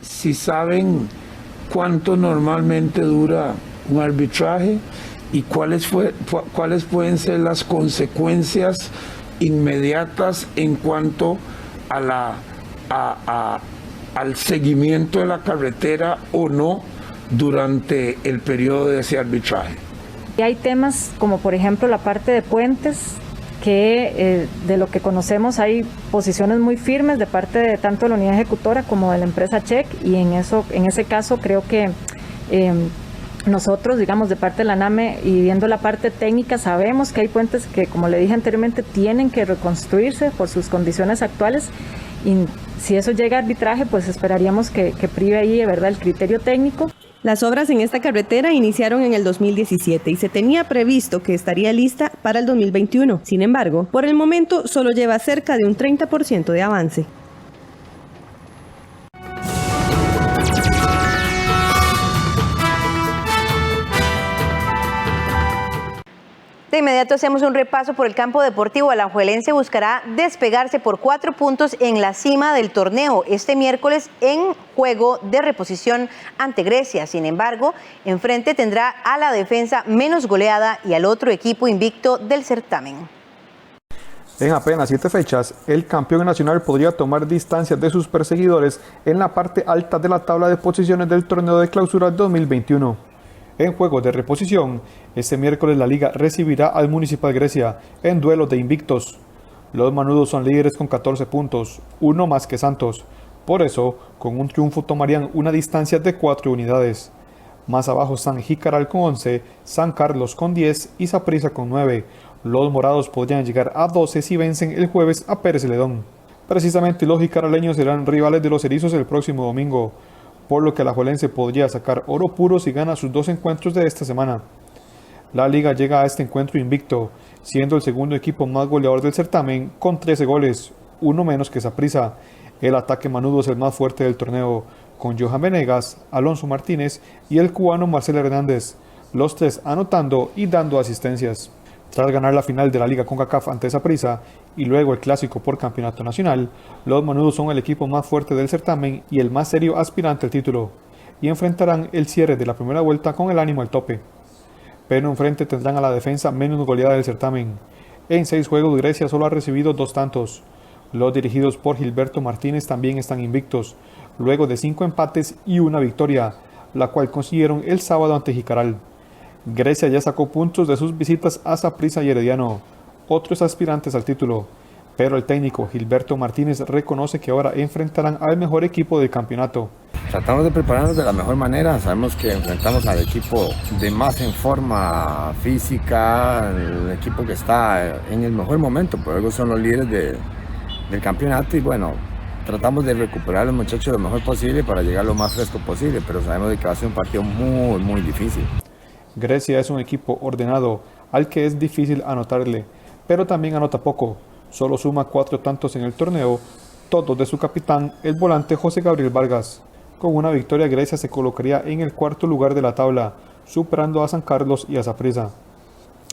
si saben cuánto normalmente dura un arbitraje y cuáles pueden ser las consecuencias inmediatas en cuanto a al seguimiento de la carretera o no durante el periodo de ese arbitraje. Y hay temas como por ejemplo la parte de puentes, que de lo que conocemos hay posiciones muy firmes de parte de tanto de la unidad ejecutora como de la empresa Check, y en ese caso creo que nosotros, digamos, de parte de la ANAME y viendo la parte técnica, sabemos que hay puentes que, como le dije anteriormente, tienen que reconstruirse por sus condiciones actuales, y si eso llega a arbitraje, pues esperaríamos que prive ahí de verdad el criterio técnico. Las obras en esta carretera iniciaron en el 2017 y se tenía previsto que estaría lista para el 2021. Sin embargo, por el momento solo lleva cerca de un 30% de avance. De inmediato hacemos un repaso por el campo deportivo. Alajuelense buscará despegarse por 4 puntos en la cima del torneo este miércoles en juego de reposición ante Grecia. Sin embargo, enfrente tendrá a la defensa menos goleada y al otro equipo invicto del certamen. En apenas 7 fechas, el campeón nacional podría tomar distancias de sus perseguidores en la parte alta de la tabla de posiciones del torneo de clausura 2021. En juego de reposición, este miércoles la Liga recibirá al Municipal Grecia en duelo de invictos. Los manudos son líderes con 14 puntos, uno más que Santos. Por eso, con un triunfo tomarían una distancia de 4 unidades. Más abajo están Jicaral con 11, San Carlos con 10 y Saprissa con 9. Los morados podrían llegar a 12 si vencen el jueves a Pérez Celedón. Precisamente los jicaraleños serán rivales de los erizos el próximo domingo, por lo que alajuelense podría sacar oro puro si gana sus 2 encuentros de esta semana. La liga llega a este encuentro invicto, siendo el segundo equipo más goleador del certamen con 13 goles, uno menos que Saprissa. El ataque manudo es el más fuerte del torneo, con Johan Venegas, Alonso Martínez y el cubano Marcel Hernández, los 3 anotando y dando asistencias. Tras ganar la final de la Liga CONCACAF ante Saprissa y luego el clásico por campeonato nacional, los manudos son el equipo más fuerte del certamen y el más serio aspirante al título, y enfrentarán el cierre de la primera vuelta con el ánimo al tope. Pero enfrente tendrán a la defensa menos goleada del certamen. En 6 juegos Grecia solo ha recibido 2 tantos. Los dirigidos por Gilberto Martínez también están invictos, luego de 5 empates y 1 victoria, la cual consiguieron el sábado ante Jicaral. Grecia ya sacó puntos de sus visitas a Saprissa y Herediano, otros aspirantes al título, pero el técnico Gilberto Martínez reconoce que ahora enfrentarán al mejor equipo del campeonato. Tratamos de prepararnos de la mejor manera, sabemos que enfrentamos al equipo de más en forma física, el equipo que está en el mejor momento, por algo son los líderes del campeonato y bueno, tratamos de recuperar a los muchachos lo mejor posible para llegar lo más fresco posible, pero sabemos que va a ser un partido muy difícil. Grecia es un equipo ordenado al que es difícil anotarle, pero también anota poco, solo suma 4 tantos en el torneo, todos de su capitán, el volante José Gabriel Vargas. Con una victoria Grecia se colocaría en el 4º lugar de la tabla, superando a San Carlos y a Saprissa.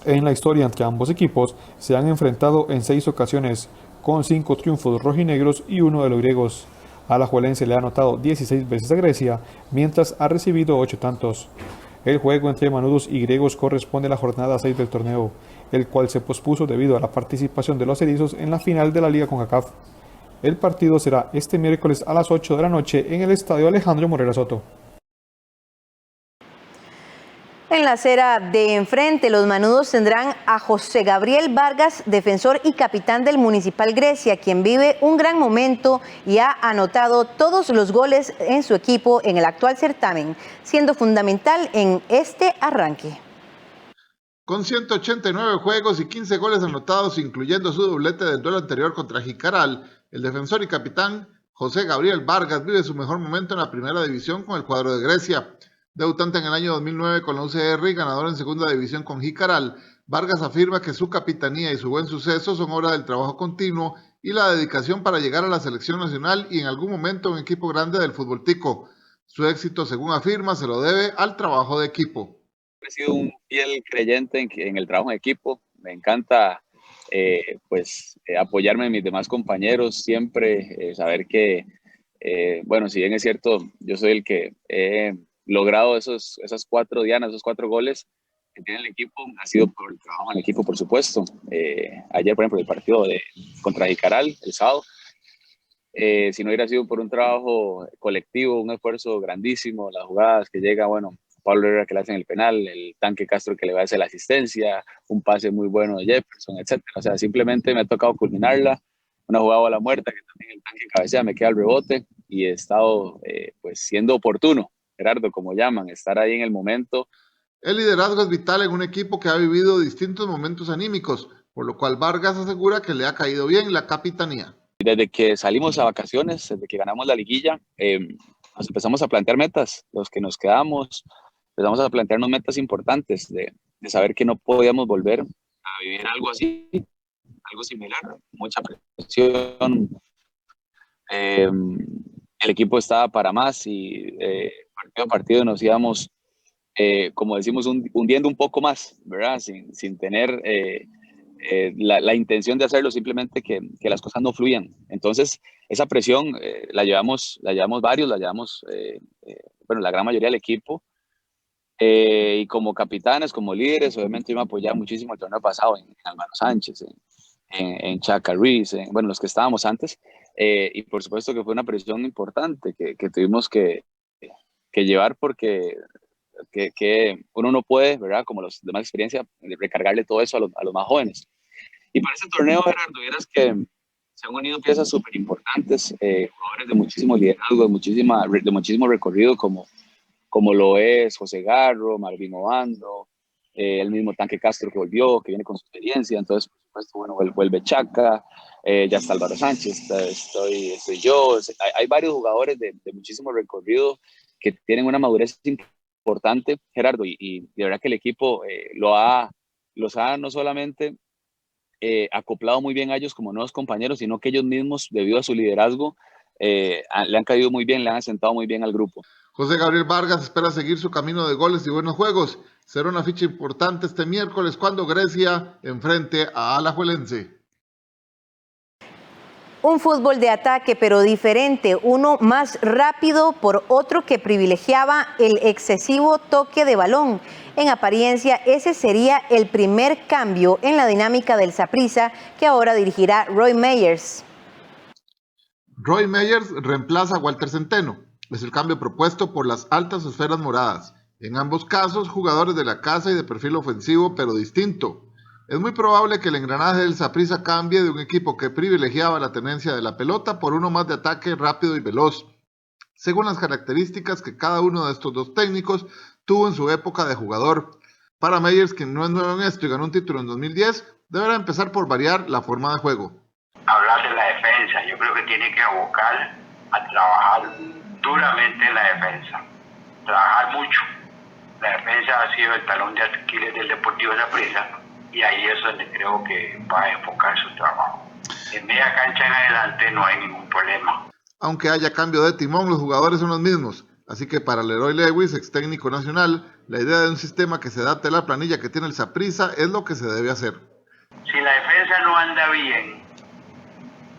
En la historia entre ambos equipos se han enfrentado en 6 ocasiones, con 5 triunfos rojinegros y 1 de los griegos. Alajuelense le ha anotado 16 veces a Grecia, mientras ha recibido 8 tantos. El juego entre manudos y griegos corresponde a la jornada 6 del torneo, el cual se pospuso debido a la participación de los erizos en la final de la Liga CONCACAF. El partido será este miércoles a las 8 de la noche en el Estadio Alejandro Morera Soto. En la acera de enfrente, los manudos tendrán a José Gabriel Vargas, defensor y capitán del Municipal Grecia, quien vive un gran momento y ha anotado todos los goles en su equipo en el actual certamen, siendo fundamental en este arranque. Con 189 juegos y 15 goles anotados, incluyendo su doblete del duelo anterior contra Jicaral, el defensor y capitán José Gabriel Vargas vive su mejor momento en la primera división con el cuadro de Grecia. Debutante en el año 2009 con la UCR y ganador en segunda división con Jicaral, Vargas afirma que su capitanía y su buen suceso son obra del trabajo continuo y la dedicación para llegar a la selección nacional y en algún momento un equipo grande del fútbol tico. Su éxito, según afirma, se lo debe al trabajo de equipo. He sido un fiel creyente en el trabajo en equipo. Me encanta apoyarme en mis demás compañeros, siempre saber que, bueno, si bien es cierto, yo soy el que he logrado esas 4 dianas, esos 4 goles que tiene el equipo, ha sido por el trabajo en el equipo, por supuesto. Ayer, por ejemplo, el partido contra Jicaral, el sábado, si no hubiera sido por un trabajo colectivo, un esfuerzo grandísimo, las jugadas que llega, bueno, Pablo Herrera que le hacen el penal, el Tanque Castro que le va a hacer la asistencia, un pase muy bueno de Jefferson, etc. O sea, simplemente me ha tocado culminarla, una jugada a la muerta que también el Tanque cabecea, me queda el rebote y he estado siendo oportuno, Gerardo, como llaman, estar ahí en el momento. El liderazgo es vital en un equipo que ha vivido distintos momentos anímicos, por lo cual Vargas asegura que le ha caído bien la capitanía. Desde que salimos a vacaciones, desde que ganamos la liguilla, nos empezamos a plantear metas, los que nos quedamos, empezamos a plantearnos metas importantes de saber que no podíamos volver a vivir algo así, algo similar, mucha presión. El equipo estaba para más y partido a partido nos íbamos, como decimos, hundiendo un poco más, ¿verdad? Sin tener la intención de hacerlo, simplemente que las cosas no fluyan. Entonces, esa presión la llevamos varios, la gran mayoría del equipo. Y como capitanes, como líderes, obviamente yo me apoyaba muchísimo el torneo pasado en Álvaro Sánchez, en Chaca Ruiz, los que estábamos antes, y por supuesto que fue una presión importante que tuvimos que llevar porque uno no puede, ¿verdad? Como los demás experiencia, recargarle todo eso a los más jóvenes. Y para este torneo, Gerardo, vieras que se han unido piezas súper importantes, jugadores de muchísimo liderazgo, de muchísimo recorrido, como lo es José Garro, Marvin Obando, el mismo Tanque Castro que volvió, que viene con su experiencia, entonces por supuesto, bueno, vuelve Chaca, ya está Álvaro Sánchez, estoy yo, hay varios jugadores de muchísimo recorrido que tienen una madurez importante, Gerardo, y de verdad que el equipo los ha no solamente acoplado muy bien a ellos como nuevos compañeros, sino que ellos mismos, debido a su liderazgo, le han caído muy bien, le han asentado muy bien al grupo. José Gabriel Vargas espera seguir su camino de goles y buenos juegos. Será una ficha importante este miércoles cuando Grecia enfrente a Alajuelense. Un fútbol de ataque pero diferente, uno más rápido por otro que privilegiaba el excesivo toque de balón. En apariencia, ese sería el primer cambio en la dinámica del Saprissa que ahora dirigirá Roy Meyers. Roy Meyers reemplaza a Walter Centeno. Es el cambio propuesto por las altas esferas moradas. En ambos casos, jugadores de la casa y de perfil ofensivo pero distinto. Es muy probable que el engranaje del Saprissa cambie de un equipo que privilegiaba la tenencia de la pelota por uno más de ataque rápido y veloz, según las características que cada uno de estos dos técnicos tuvo en su época de jugador. Para Meyers, quien no es nuevo en esto y ganó un título en 2010, deberá empezar por variar la forma de juego. Hablar de la defensa, yo creo que tiene que abocar a trabajar duramente en la defensa, trabajar mucho. La defensa ha sido el talón de Aquiles del Deportivo Saprissa y ahí es donde creo que va a enfocar su trabajo. En media cancha en adelante no hay ningún problema. Aunque haya cambio de timón, los jugadores son los mismos. Así que para Leroy Lewis, ex técnico nacional, la idea de un sistema que se adapte a la planilla que tiene el Saprissa es lo que se debe hacer. Si la defensa no anda bien,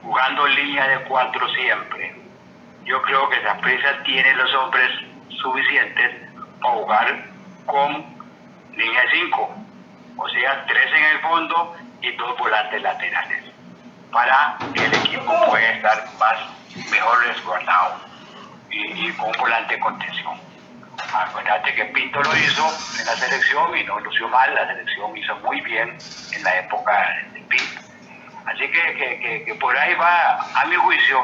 jugando en línea de 4 siempre, yo creo que Saprissa tiene los hombres suficientes para jugar con línea de 5. O sea, 3 en el fondo y 2 volantes laterales, para que el equipo pueda estar mejor resguardado y con un volante de contención. Acuérdate que Pinto lo hizo en la selección y no lució mal, la selección hizo muy bien en la época de Pinto. Así que por ahí va, a mi juicio,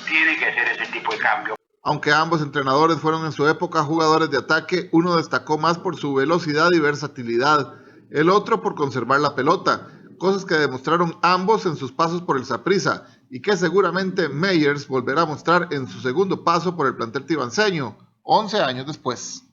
tiene que ser ese tipo de cambio. Aunque ambos entrenadores fueron en su época jugadores de ataque, uno destacó más por su velocidad y versatilidad, el otro por conservar la pelota, cosas que demostraron ambos en sus pasos por el Saprissa y que seguramente Meyers volverá a mostrar en su segundo paso por el plantel tibanceño, 11 años después.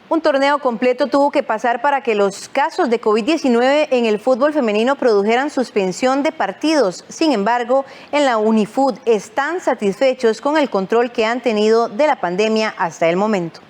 Un torneo completo tuvo que pasar para que los casos de COVID-19 en el fútbol femenino produjeran suspensión de partidos. Sin embargo, en la Unifood están satisfechos con el control que han tenido de la pandemia hasta el momento.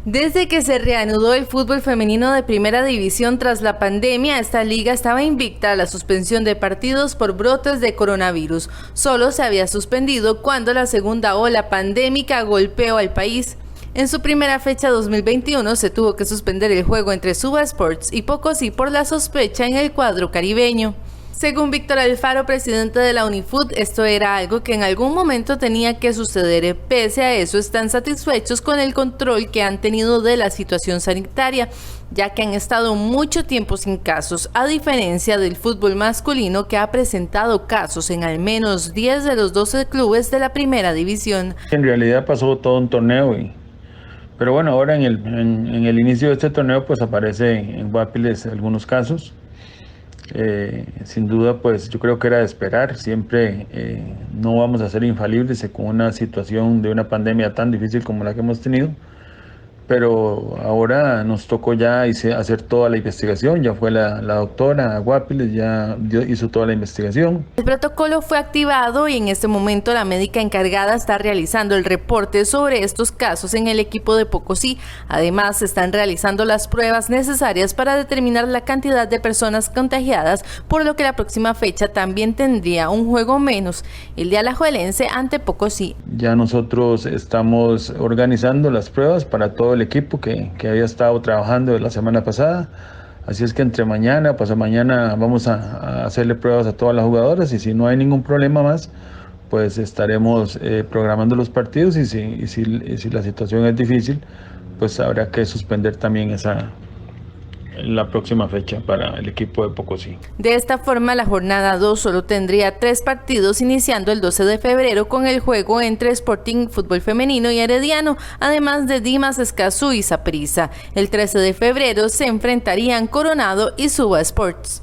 Desde que se reanudó el fútbol femenino de primera división tras la pandemia, esta liga estaba invicta a la suspensión de partidos por brotes de coronavirus. Solo se había suspendido cuando la segunda ola pandémica golpeó al país. En su primera fecha 2021 se tuvo que suspender el juego entre Suba Sports y Pocosí por la sospecha en el cuadro caribeño. Según Víctor Alfaro, presidente de la Unifood, esto era algo que en algún momento tenía que suceder. Pese a eso, están satisfechos con el control que han tenido de la situación sanitaria, ya que han estado mucho tiempo sin casos, a diferencia del fútbol masculino que ha presentado casos en al menos 10 de los 12 clubes de la primera división. En realidad pasó todo un torneo, pero bueno, ahora en el inicio de este torneo pues aparece en Guapiles algunos casos. Sin duda, pues yo creo que era de esperar. Siempre no vamos a ser infalibles con una situación de una pandemia tan difícil como la que hemos tenido, pero ahora nos tocó ya hacer toda la investigación. Ya fue la doctora Guapiles, ya hizo toda la investigación. El protocolo fue activado y en este momento la médica encargada está realizando el reporte sobre estos casos en el equipo de Pocosí. Además, se están realizando las pruebas necesarias para determinar la cantidad de personas contagiadas, por lo que la próxima fecha también tendría un juego menos, el de Alajuelense ante Pocosí. Ya nosotros estamos organizando las pruebas para todo el equipo que había estado trabajando la semana pasada, así es que entre mañana, pasado mañana vamos a hacerle pruebas a todas las jugadoras y si no hay ningún problema más, pues estaremos programando los partidos y si la situación es difícil, pues habrá que suspender también la próxima fecha para el equipo de Pocosí. De esta forma, la jornada 2 solo tendría 3 partidos, iniciando el 12 de febrero con el juego entre Sporting Fútbol Femenino y Herediano, además de Dimas Escazú y Saprissa. El 13 de febrero se enfrentarían Coronado y Suba Sports.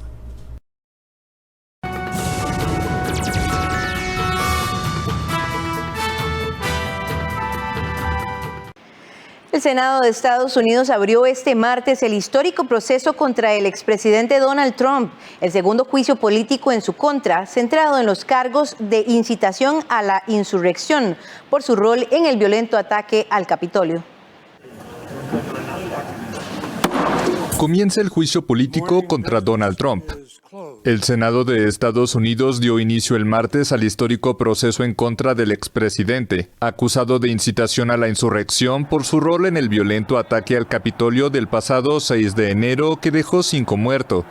El Senado de Estados Unidos abrió este martes el histórico proceso contra el expresidente Donald Trump, el segundo juicio político en su contra, centrado en los cargos de incitación a la insurrección por su rol en el violento ataque al Capitolio. Comienza el juicio político contra Donald Trump. El Senado de Estados Unidos dio inicio el martes al histórico proceso en contra del expresidente, acusado de incitación a la insurrección por su rol en el violento ataque al Capitolio del pasado 6 de enero que dejó 5 muertos.